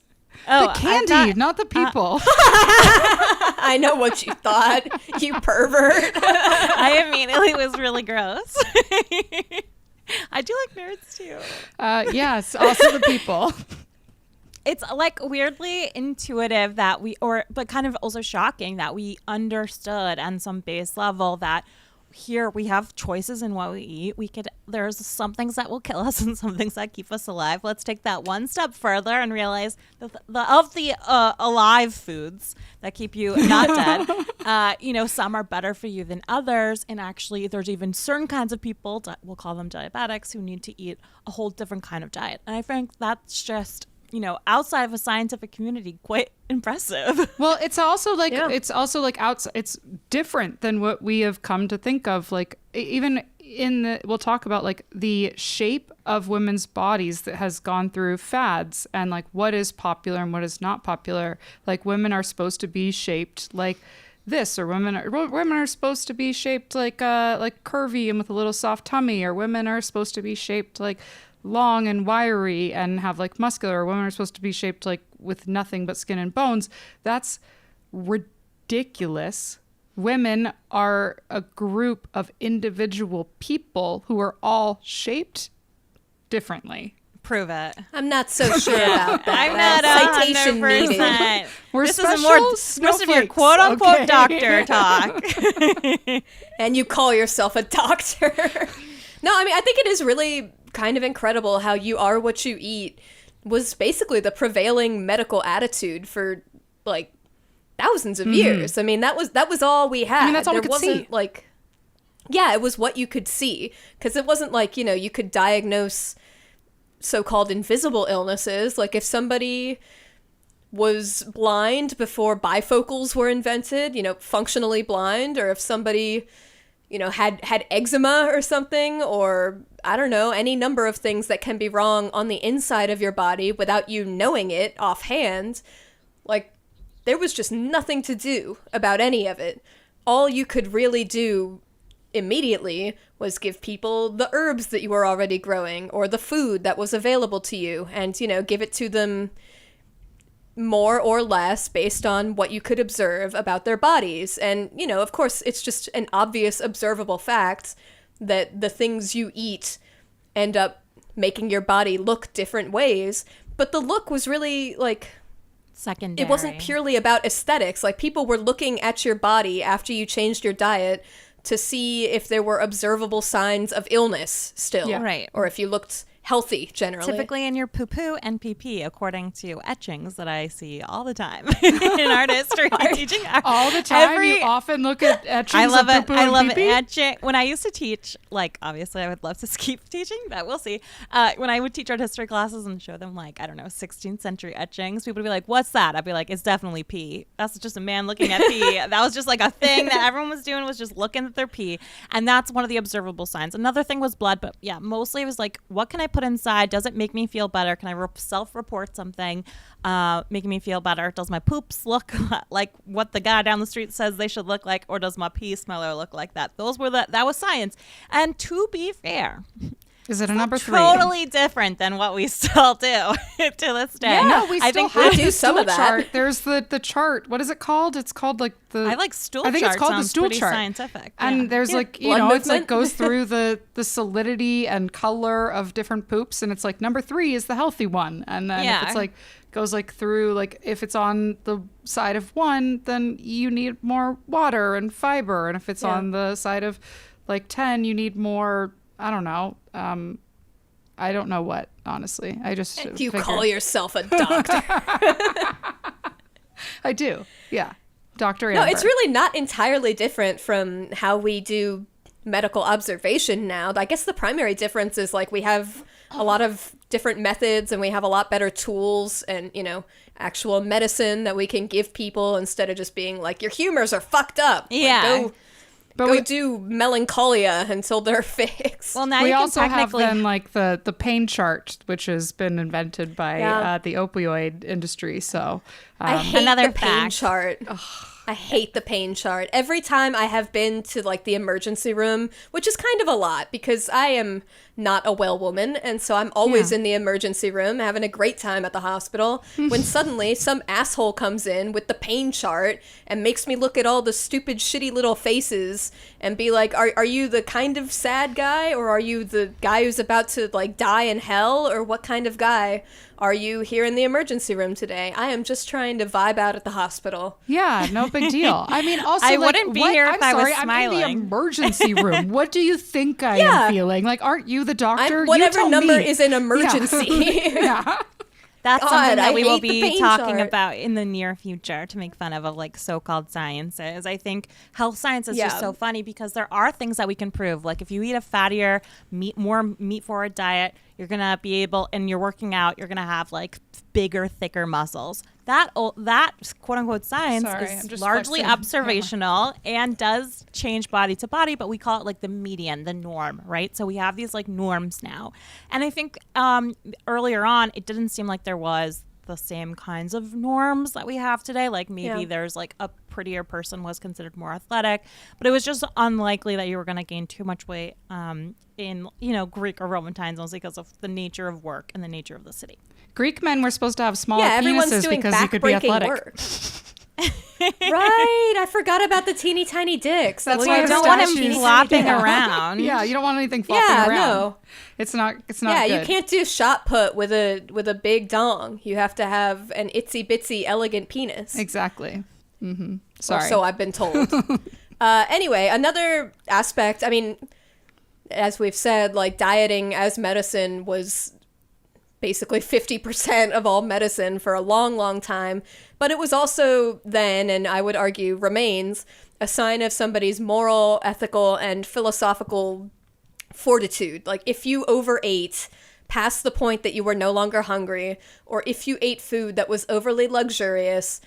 S3: Oh,
S2: The candy, not the people.
S1: I know what you thought, you pervert.
S3: I immediately was really gross. I do like nerds too.
S2: Yes, also the people.
S3: It's like weirdly intuitive that but kind of also shocking that we understood on some base level that here we have choices in what we eat. There's some things that will kill us and some things that keep us alive. Let's take that one step further and realize that the alive foods that keep you not dead, you know, some are better for you than others. And actually, there's even certain kinds of people, we'll call them diabetics, who need to eat a whole different kind of diet. And I think that's just, you know, outside of a scientific community, quite impressive.
S2: Well, it's also like it's different than what we have come to think of. Like even we'll talk about like the shape of women's bodies that has gone through fads and like what is popular and what is not popular. Like women are supposed to be shaped like this, or women are supposed to be shaped like curvy and with a little soft tummy, or women are supposed to be shaped like long and wiry and have like muscular. Women are supposed to be shaped like with nothing but skin and bones. That's ridiculous. Women are a group of individual people who are all shaped differently.
S3: Prove it.
S1: I'm not so sure about that.
S3: I'm not
S1: Citation needed.
S3: 100%.
S2: We're
S3: This
S2: special
S3: is more most of your
S2: snowflakes,
S3: quote unquote
S2: okay?
S3: doctor talk.
S1: And you call yourself a doctor. No, I mean, I think it is really kind of incredible how you are what you eat was basically the prevailing medical attitude for like thousands of years. I mean, that was all we had.
S2: I mean, that's all we
S1: There
S2: could see.
S1: wasn't like, yeah, it was what you could see, because it wasn't like, you know, you could diagnose so-called invisible illnesses. Like if somebody was blind before bifocals were invented, functionally blind, or if somebody, had eczema or something, or I don't know, any number of things that can be wrong on the inside of your body without you knowing it offhand, like, there was just nothing to do about any of it. All you could really do immediately was give people the herbs that you were already growing or the food that was available to you and, give it to them more or less based on what you could observe about their bodies. And, of course, it's just an obvious observable fact that the things you eat end up making your body look different ways. But the look was really, like,
S3: secondary.
S1: It wasn't purely about aesthetics. Like, people were looking at your body after you changed your diet to see if there were observable signs of illness still.
S3: Yeah. Right.
S1: Or if you looked healthy generally.
S3: Typically in your poo-poo and pee-pee, according to etchings that I see all the time in art history teaching.
S2: All the time? You often look at etchings
S3: I love
S2: of
S3: it.
S2: poo-poo
S3: I
S2: and
S3: love
S2: pee-pee?
S3: etching. When I used to teach, like, obviously I would love to keep teaching, but we'll see. When I would teach art history classes and show them, like, I don't know, 16th century etchings, people would be like, what's that? I'd be like, it's definitely pee. That's just a man looking at pee. That was just like a thing that everyone was doing, was just looking at their pee. And that's one of the observable signs. Another thing was blood, but yeah, mostly it was like, what can I put inside? Does it make me feel better? Can I self-report something making me feel better? Does my poops look like what the guy down the street says they should look like, or does my pee smeller look like that? That was science. And to be fair,
S2: is it a number 3?
S3: Totally different than what we still do to this day.
S2: Yeah, no, we still have
S1: do
S2: the
S1: some of
S2: stool
S1: that.
S2: chart. There's the chart. What is it called? It's called like the.
S3: I like stool
S2: I think
S3: chart.
S2: it's called the
S3: Sounds
S2: stool
S3: pretty
S2: chart.
S3: Scientific.
S2: And
S3: Yeah.
S2: there's like,
S1: blood
S2: it's like
S1: movement.
S2: goes through the solidity and color of different poops, and it's like number 3 is the healthy one, and then if it's like goes like through, like if it's on the side of 1, then you need more water and fiber, and if it's on the side of like 10, you need more. I don't know. I don't know what, honestly. I just
S1: You call yourself a doctor.
S2: I do. Yeah. Dr.
S1: No,
S2: Amber.
S1: it's really not entirely different from how we do medical observation now. I guess the primary difference is, like, we have a lot of different methods and we have a lot better tools and, actual medicine that we can give people instead of just being like, your humors are fucked up.
S3: Yeah.
S1: Like, go do melancholia until they're fixed.
S3: Well, now
S2: we
S3: you can
S2: also have
S3: technically
S2: then like the pain chart, which has been invented by the opioid industry. So
S1: I hate
S3: another
S1: the pain
S3: fact.
S1: chart. I hate the pain chart. Every time I have been to, like, the emergency room, which is kind of a lot because I am not a well woman, and so I'm always in the emergency room having a great time at the hospital, when suddenly some asshole comes in with the pain chart and makes me look at all the stupid, shitty little faces and be like, are you the kind of sad guy, or are you the guy who's about to, like, die in hell, or what kind of guy are you here in the emergency room today? I am just trying to vibe out at the hospital.
S2: yeah, no big deal. I mean, also,
S3: I
S2: like,
S3: wouldn't be here if
S2: I'm
S3: I was
S2: sorry, I'm in
S3: smiling.
S2: the emergency room. What do you think I
S1: Yeah.
S2: am feeling? Like, aren't you the doctor? You
S1: Whatever
S2: tell
S1: number
S2: me.
S1: is an emergency.
S2: Yeah.
S3: That's
S1: God,
S3: something that
S1: I
S3: we will
S1: hate the
S3: be
S1: pain
S3: talking
S1: chart.
S3: about in the near future to make fun of like so-called sciences. I think health science is just so funny because there are things that we can prove. Like if you eat a fattier, more meat-forward diet, you're gonna be able, and you're working out, you're gonna have like bigger, thicker muscles. That quote unquote science
S2: Sorry, I'm
S3: is
S2: just
S3: largely
S2: flexing.
S3: observational and does change body to body, but we call it like the median, the norm, right? So we have these like norms now. And I think earlier on, it didn't seem like there was the same kinds of norms that we have today. Like maybe there's like a prettier person was considered more athletic, but it was just unlikely that you were going to gain too much weight in, Greek or Roman times, mostly because of the nature of work and the nature of the city.
S2: Greek men were supposed to have smaller
S1: everyone's
S2: penises
S1: doing
S2: because you could be
S1: backbreaking
S2: athletic.
S1: work. Right, I forgot about the teeny tiny dicks.
S2: That's
S3: Well,
S2: why
S3: you
S2: the
S3: don't want him
S2: statues-
S3: flopping
S2: Yeah.
S3: around.
S2: Yeah, you don't want anything flopping
S1: Yeah,
S2: around.
S1: no.
S2: It's not
S1: Yeah,
S2: good.
S1: you can't do shot put with a big dong. You have to have an itsy bitsy elegant penis.
S2: Exactly. Mm-hmm.
S1: Or
S2: Sorry.
S1: so I've been told. Anyway, another aspect, I mean, as we've said, like dieting as medicine was basically 50% of all medicine for a long, long time. But it was also then, and I would argue remains, a sign of somebody's moral, ethical, and philosophical fortitude. Like if you overate past the point that you were no longer hungry, or if you ate food that was overly luxurious,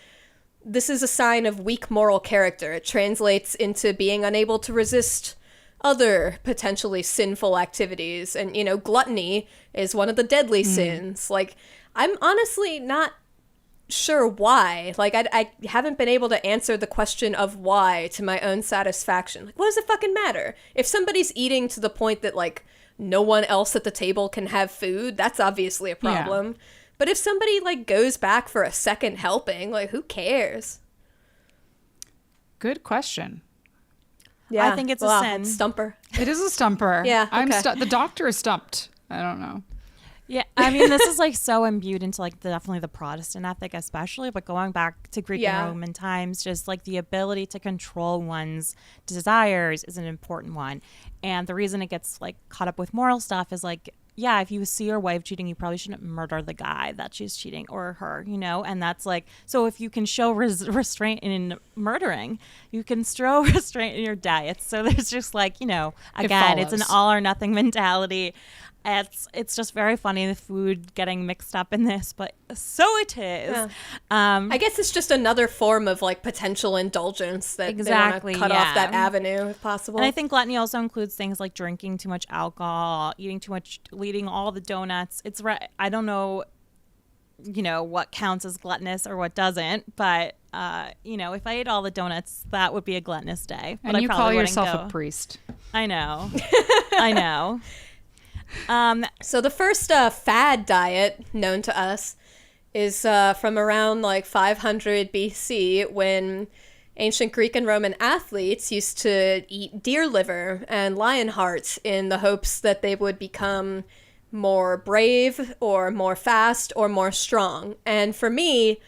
S1: this is a sign of weak moral character. It translates into being unable to resist other potentially sinful activities. And, you know, gluttony is one of the deadly sins. Like, I'm honestly not sure why. Like, I haven't been able to answer the question of why to my own satisfaction. Like, what does it fucking matter? If somebody's eating to the point that, like, no one else at the table can have food, that's obviously a problem. Yeah. But if somebody, like, goes back for a second helping, like, who cares?
S2: Good question.
S1: Yeah,
S3: I think it's a sin.
S1: Stumper.
S2: It is a stumper.
S1: Yeah, okay.
S2: The doctor is stumped. I don't know.
S3: Yeah, I mean, this is like so imbued into like definitely the Protestant ethic, especially, but going back to Greek and Roman times, just like the ability to control one's desires is an important one. And the reason it gets like caught up with moral stuff is like, yeah, if you see your wife cheating, you probably shouldn't murder the guy that she's cheating, or her, you know? And that's like, so if you can show restraint in murdering, you can show restraint in your diets. So there's just like, you know, again, it's an all or nothing mentality. It's just very funny, the food getting mixed up in this, but so it is. Yeah.
S1: I guess it's just another form of like potential indulgence that they want to cut off that avenue if possible.
S3: And I think gluttony also includes things like drinking too much alcohol, eating all the donuts. I don't know, you know, what counts as gluttonous or what doesn't, but you know, if I ate all the donuts, that would be a gluttonous day.
S2: And
S3: but
S2: you call yourself a priest.
S3: I know. I know.
S1: So the first fad diet known to us is from around like 500 BC, when ancient Greek and Roman athletes used to eat deer liver and lion hearts in the hopes that they would become more brave or more fast or more strong. And for me,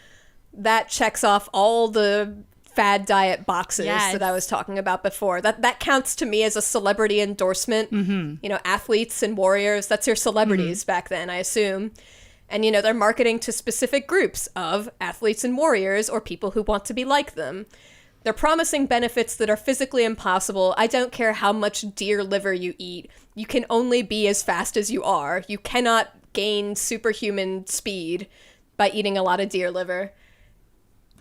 S1: that checks off all the fad diet boxes that I was talking about before. That counts to me as a celebrity endorsement. Mm-hmm. You know, athletes and warriors, that's your celebrities back then, I assume. And, you know, they're marketing to specific groups of athletes and warriors or people who want to be like them. They're promising benefits that are physically impossible. I don't care how much deer liver you eat. You can only be as fast as you are. You cannot gain superhuman speed by eating a lot of deer liver.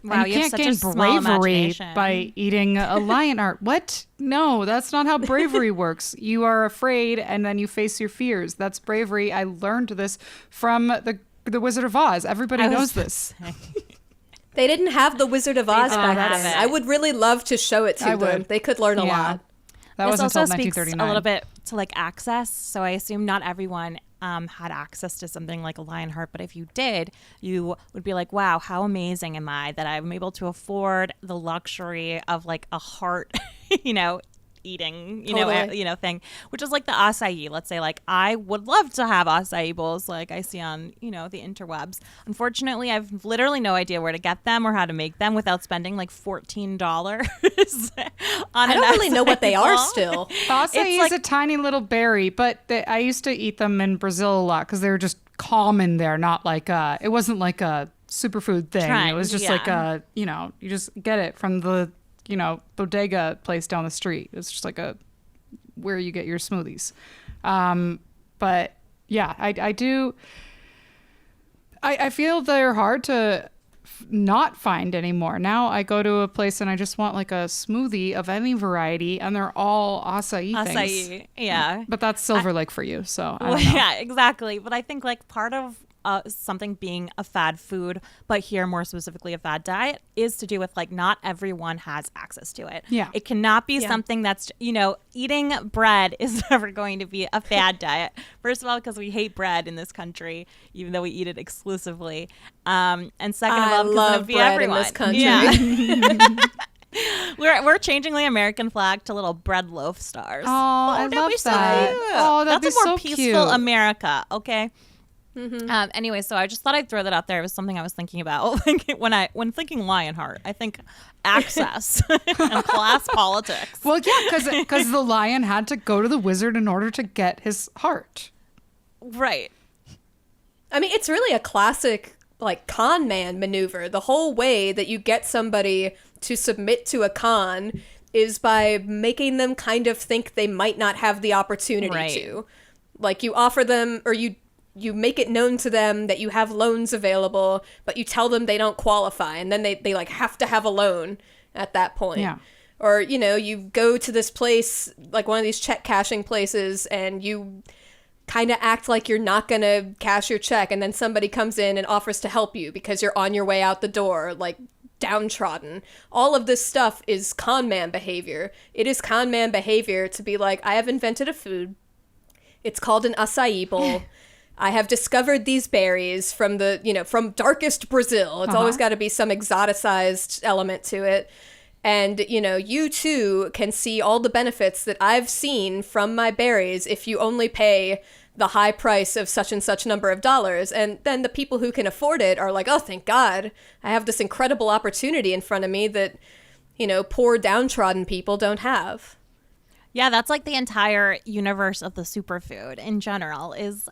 S2: Wow, you can't gain bravery by eating a lion heart. What? No, that's not how bravery works. You are afraid and then you face your fears. That's bravery. I learned this from the Wizard of Oz. Everybody knows this.
S1: They didn't have the Wizard of Oz back then. I would really love to show it to them. They could learn a lot.
S2: That was until 1939.
S3: This also speaks a little bit to like access. So I assume not everyone had access to something like a lion heart, but if you did, you would be like, wow, how amazing am I that I'm able to afford the luxury of like a heart, you know, eating, you know, thing, which is like the acai. Let's say like I would love to have acai bowls like I see on, you know, the interwebs. Unfortunately, I've literally no idea where to get them or how to make them without spending like $14 on
S1: I don't really know what they are still.
S2: Acai is a tiny little berry, but I used to eat them in Brazil a lot because they were just common there, not like it wasn't like a superfood thing. It was just like a, you know, you just get it from the, you know, bodega place down the street. It's just like where you get your smoothies. But yeah, I feel they're hard to not find anymore. Now I go to a place and I just want like a smoothie of any variety and they're all acai things.
S3: Yeah.
S2: But that's Silver Lake for you. So I don't know.
S3: Yeah, exactly. But I think like part of something being a fad food, but here more specifically a fad diet, is to do with like not everyone has access to it.
S2: Yeah.
S3: It cannot be something that's, you know, eating bread is never going to be a fad diet. First of all, because we hate bread in this country, even though we eat it exclusively. And second of all, because it'll be everyone.
S1: In this country.
S3: Yeah. We're changing the American flag to little bread loaf stars.
S2: Oh, I love that.
S3: So cute.
S2: Oh, that'd
S3: that's
S2: be
S3: a more
S2: so
S3: peaceful
S2: cute.
S3: America. Okay. Mm-hmm. Anyway, so I just thought I'd throw that out there. It was something I was thinking about when thinking Lionheart. I think access and class politics.
S2: Well, yeah, because the lion had to go to the wizard in order to get his heart.
S3: Right.
S1: I mean, it's really a classic like con man maneuver. The whole way that you get somebody to submit to a con is by making them kind of think they might not have the opportunity to. Like you offer them, or you you make it known to them that you have loans available, but you tell them they don't qualify, and then they like have to have a loan at that point.
S2: Yeah.
S1: Or, you know, you go to this place, like one of these check cashing places, and you kind of act like you're not going to cash your check, and then somebody comes in and offers to help you because you're on your way out the door, like downtrodden. All of this stuff is con man behavior. It is con man behavior to be like, I have invented a food. It's called an acai bowl. I have discovered these berries from from darkest Brazil. It's always got to be some exoticized element to it. And, you know, you too can see all the benefits that I've seen from my berries if you only pay the high price of such and such number of dollars. And then the people who can afford it are like, oh, thank God, I have this incredible opportunity in front of me that, you know, poor downtrodden people don't have.
S3: Yeah, that's like the entire universe of the superfood in general is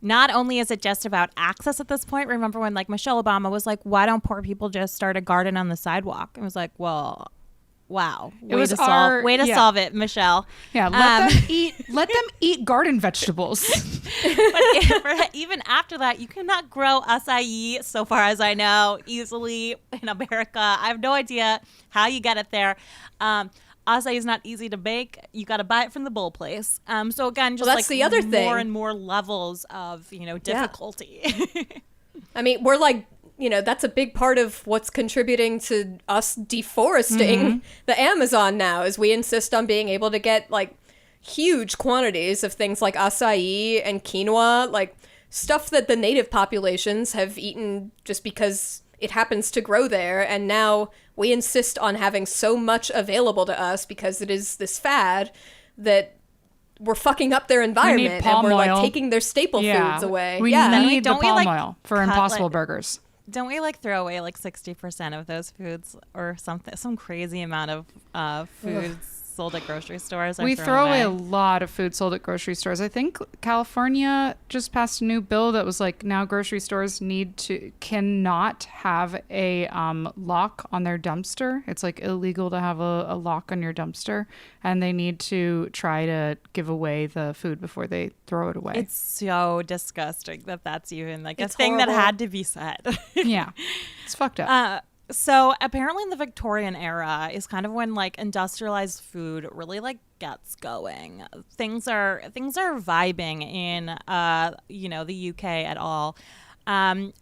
S3: not only is it just about access at this point. Remember when like Michelle Obama was like, why don't poor people just start a garden on the sidewalk? It was like, well, wow. Way to solve it, Michelle.
S2: Yeah, let them eat garden vegetables.
S3: But even after that, you cannot grow acai, so far as I know, easily in America. I have no idea how you get it there. Acai is not easy to bake. You got to buy it from the bowl place. So again, just
S1: that's the other thing.
S3: More and more levels of, you know, difficulty.
S1: Yeah. I mean, we're like, you know, that's a big part of what's contributing to us deforesting the Amazon now, is we insist on being able to get like huge quantities of things like acai and quinoa, like stuff that the native populations have eaten just because it happens to grow there. And now we insist on having so much available to us because it is this fad that we're fucking up their environment and we're like taking their staple foods away.
S2: We need the palm oil for Impossible Burgers.
S3: Don't we like throw away like 60% of those foods or something? Some crazy amount of foods sold at grocery stores.
S2: We throw away a lot of food sold at grocery stores. I think California just passed a new bill that was like now grocery stores cannot have a lock on their dumpster. It's like illegal to have a lock on your dumpster, and they need to try to give away the food before they throw it away.
S3: It's so disgusting that that's even like
S1: it's
S3: a thing
S1: horrible.
S3: that had to be said.
S2: Yeah, it's fucked up.
S3: So apparently in the Victorian era is kind of when like industrialized food really like gets going. Things are vibing in the UK at all. And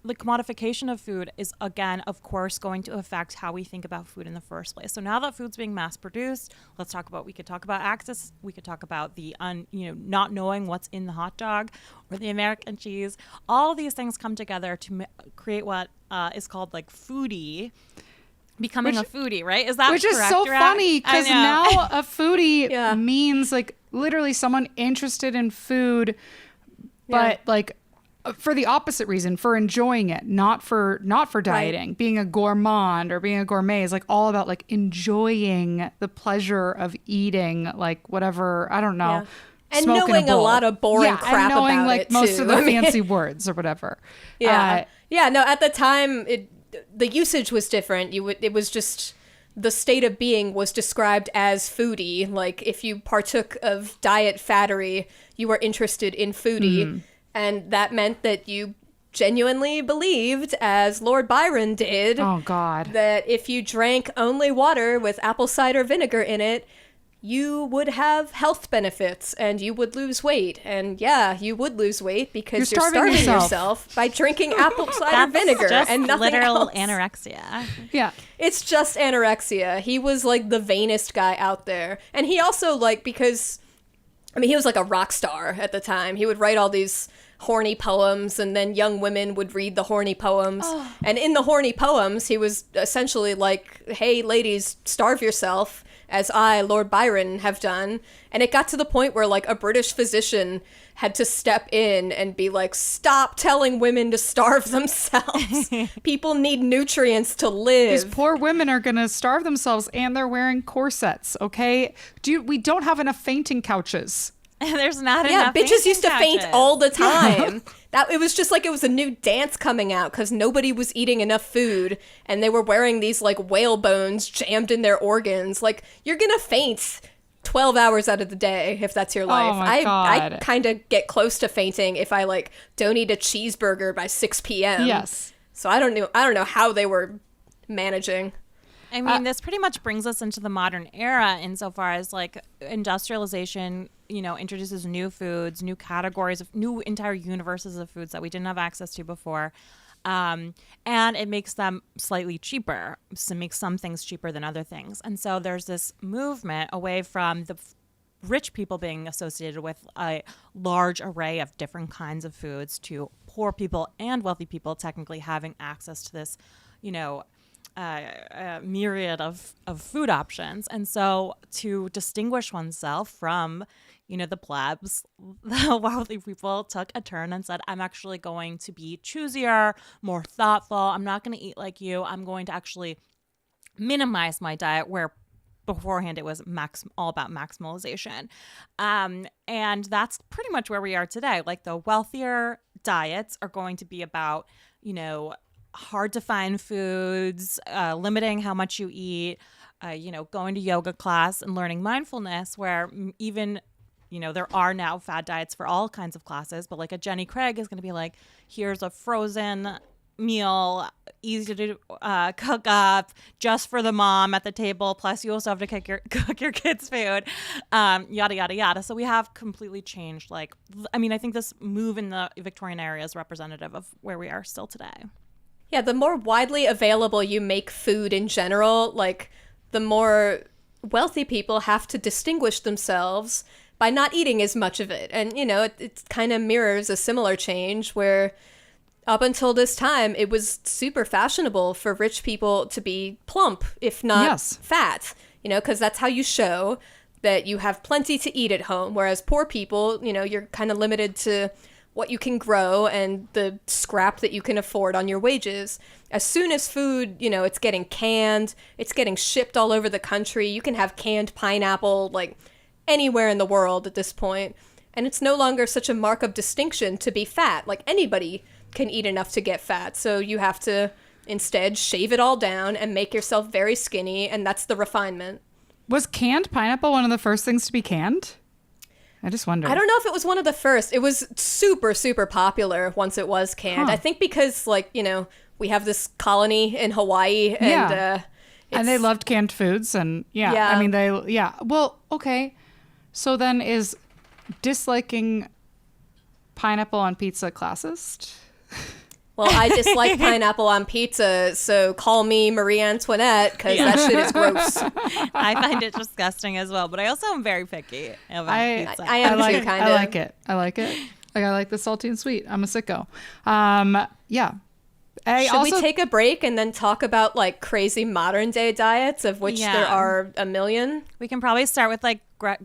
S3: the commodification of food is, again, of course, going to affect how we think about food in the first place. So now that food's being mass produced, we could talk about access. We could talk about the not knowing what's in the hot dog or the American cheese. All of these things come together to create what is called like foodie. Becoming a foodie, right? Is that
S2: which
S3: correct?
S2: Is so funny because now a foodie means like literally someone interested in food, but like for the opposite reason, for enjoying it, not for dieting. Right. Being a gourmand or being a gourmet is like all about like enjoying the pleasure of eating like whatever, I don't know.
S1: Yeah. And knowing a lot of boring crap
S2: and knowing
S1: about
S2: like
S1: it
S2: most
S1: too.
S2: of the fancy words or whatever.
S1: Yeah. No, at the time the usage was different. It was just the state of being was described as foodie. Like if you partook of diet fattery, you were interested in foodie. And that meant that you genuinely believed, as Lord Byron did, that if you drank only water with apple cider vinegar in it, you would have health benefits and you would lose weight. And you would lose weight because you're starving yourself by drinking apple cider vinegar and nothing
S3: literal
S1: else.
S3: Anorexia.
S2: Yeah.
S1: It's just anorexia. He was like the vainest guy out there. And he also he was like a rock star at the time. He would write all these horny poems, and then young women would read the horny poems. Oh. And in the horny poems, he was essentially like, hey, ladies, starve yourself, as I, Lord Byron, have done. And it got to the point where like a British physician had to step in and be like, stop telling women to starve themselves. People need nutrients to live.
S2: These poor women are going to starve themselves and they're wearing corsets, okay? We don't have enough fainting couches.
S3: There's not enough.
S1: Yeah, bitches used to faint all the time. It was just like it was a new dance coming out because nobody was eating enough food and they were wearing these like whale bones jammed in their organs. Like, you're going to faint 12 hours out of the day if that's your life.
S2: my
S1: I
S2: God.
S1: kind of get close to fainting if I like don't eat a cheeseburger by 6 p.m.
S2: Yes.
S1: So I don't know how they were managing.
S3: I mean, this pretty much brings us into the modern era insofar as like industrialization, introduces new foods, new categories of new entire universes of foods that we didn't have access to before. And it makes them slightly cheaper. So it makes some things cheaper than other things. And so there's this movement away from the rich people being associated with a large array of different kinds of foods to poor people and wealthy people technically having access to this, myriad of food options. And so to distinguish oneself from, the plebs, the wealthy people took a turn and said, I'm actually going to be choosier, more thoughtful. I'm not going to eat like you. I'm going to actually minimize my diet, where beforehand it was all about maximalization. And that's pretty much where we are today. Like the wealthier diets are going to be about, hard to find foods, limiting how much you eat, going to yoga class and learning mindfulness, where even, there are now fad diets for all kinds of classes, but like a Jenny Craig is going to be like, here's a frozen meal, easy to cook up, just for the mom at the table, plus you also have to cook your kids' food, yada yada yada. So we have completely changed. I think this move in the Victorian area is representative of where we are still today.
S1: Yeah, the more widely available you make food in general, like the more wealthy people have to distinguish themselves by not eating as much of it. And, it kind of mirrors a similar change where up until this time, it was super fashionable for rich people to be plump, if not fat, because that's how you show that you have plenty to eat at home. Whereas poor people, you're kind of limited to what you can grow and the scrap that you can afford on your wages. As soon as food, it's getting canned, it's getting shipped all over the country. You can have canned pineapple like anywhere in the world at this point. And it's no longer such a mark of distinction to be fat. Like anybody can eat enough to get fat. So you have to instead shave it all down and make yourself very skinny. And that's the refinement.
S2: Was canned pineapple one of the first things to be canned? I just wonder.
S1: I don't know if it was one of the first. It was super, super popular once it was canned. I think because, we have this colony in Hawaii and
S2: and they loved canned foods and Well, okay. So then is disliking pineapple on pizza classist?
S1: Well, I dislike pineapple on pizza, so call me Marie Antoinette, because that shit is gross.
S3: I find it disgusting as well, but I also am very picky about pizza.
S1: I am too, kind of.
S2: I like it. Like, I like the salty and sweet. I'm a sicko. Yeah.
S1: Should we take a break and then talk about like crazy modern day diets, of which there are a million?
S3: We can probably start with like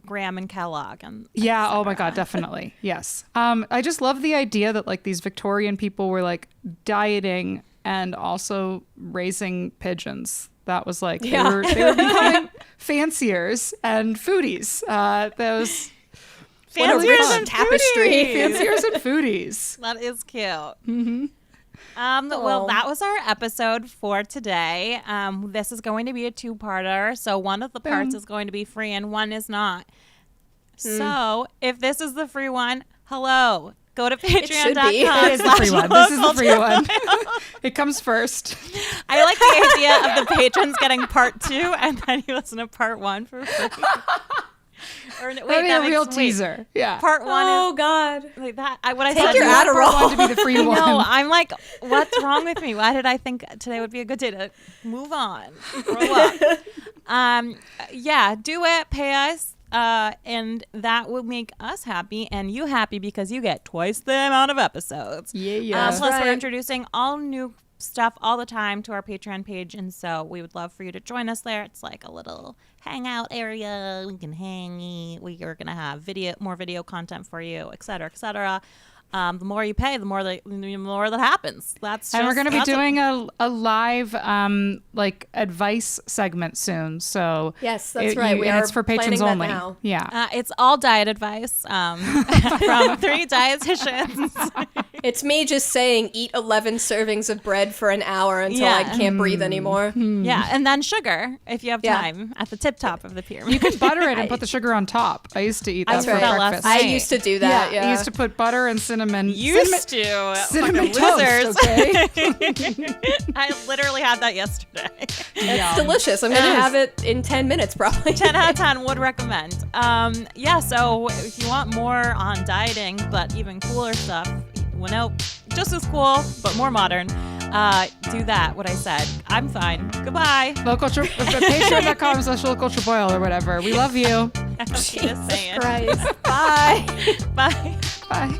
S3: Graham and Kellogg.
S2: Oh my God, definitely. Yes. I just love the idea that like these Victorian people were like dieting and also raising pigeons. That was like, they were becoming fanciers and foodies. Those
S3: fanciers and
S1: tapestry.
S2: Fanciers and foodies.
S3: That is cute. Mm-hmm. Well, that was our episode for today. This is going to be a two-parter, so one of the parts is going to be free and one is not. So if this is the free one, hello. Go to patreon.com.
S2: It is the free one. This is the free one. It comes first.
S3: I like the idea of the patrons getting part 2 and then you listen to part 1 for free.
S2: A real teaser. Yeah.
S3: Part 1
S1: Oh,
S3: is,
S1: God.
S3: like that.
S1: Take your Adderall.
S2: Part 1 to be the free one.
S3: No, I'm like, what's wrong with me? Why did I think today would be a good day to move on? Grow up. Do it. Pay us. And that will make us happy and you happy because you get twice the amount of episodes.
S2: Yeah.
S3: Plus, we're introducing all new stuff all the time to our Patreon page, and so we would love for you to join us there. It's like a little hangout area. We can hang. We are going to have more video content for you, et cetera, et cetera. The more you pay, the more that happens.
S2: And we're going to be doing a live like advice segment soon. So
S1: yes, that's right.
S2: And it's for patrons only.
S1: Now.
S2: Yeah,
S3: it's all diet advice from 3 dietitians.
S1: It's me just saying eat 11 servings of bread for an hour until I can't breathe anymore.
S3: Yeah, and then sugar if you have
S1: Yeah.
S3: time at the tip top of the pyramid.
S2: You could butter it and put the sugar on top. I used to eat that
S3: That's
S2: for
S3: right.
S2: breakfast.
S3: Last
S1: I
S3: night.
S1: used to do that, yeah.
S2: I used to put butter and cinnamon.
S3: Fucking
S2: cinnamon
S3: losers.
S2: toast, okay?
S3: I literally had that yesterday.
S1: It's delicious. I'm going to have it in 10 minutes probably.
S3: 10 out of 10 would recommend. So if you want more on dieting, but even cooler stuff, just as cool, but more modern, do that, what I said. I'm fine. Goodbye.
S2: Patreon.com/localtreboil or whatever. We love you.
S3: Just saying.
S1: Christ. Bye.
S3: Bye.
S2: Bye.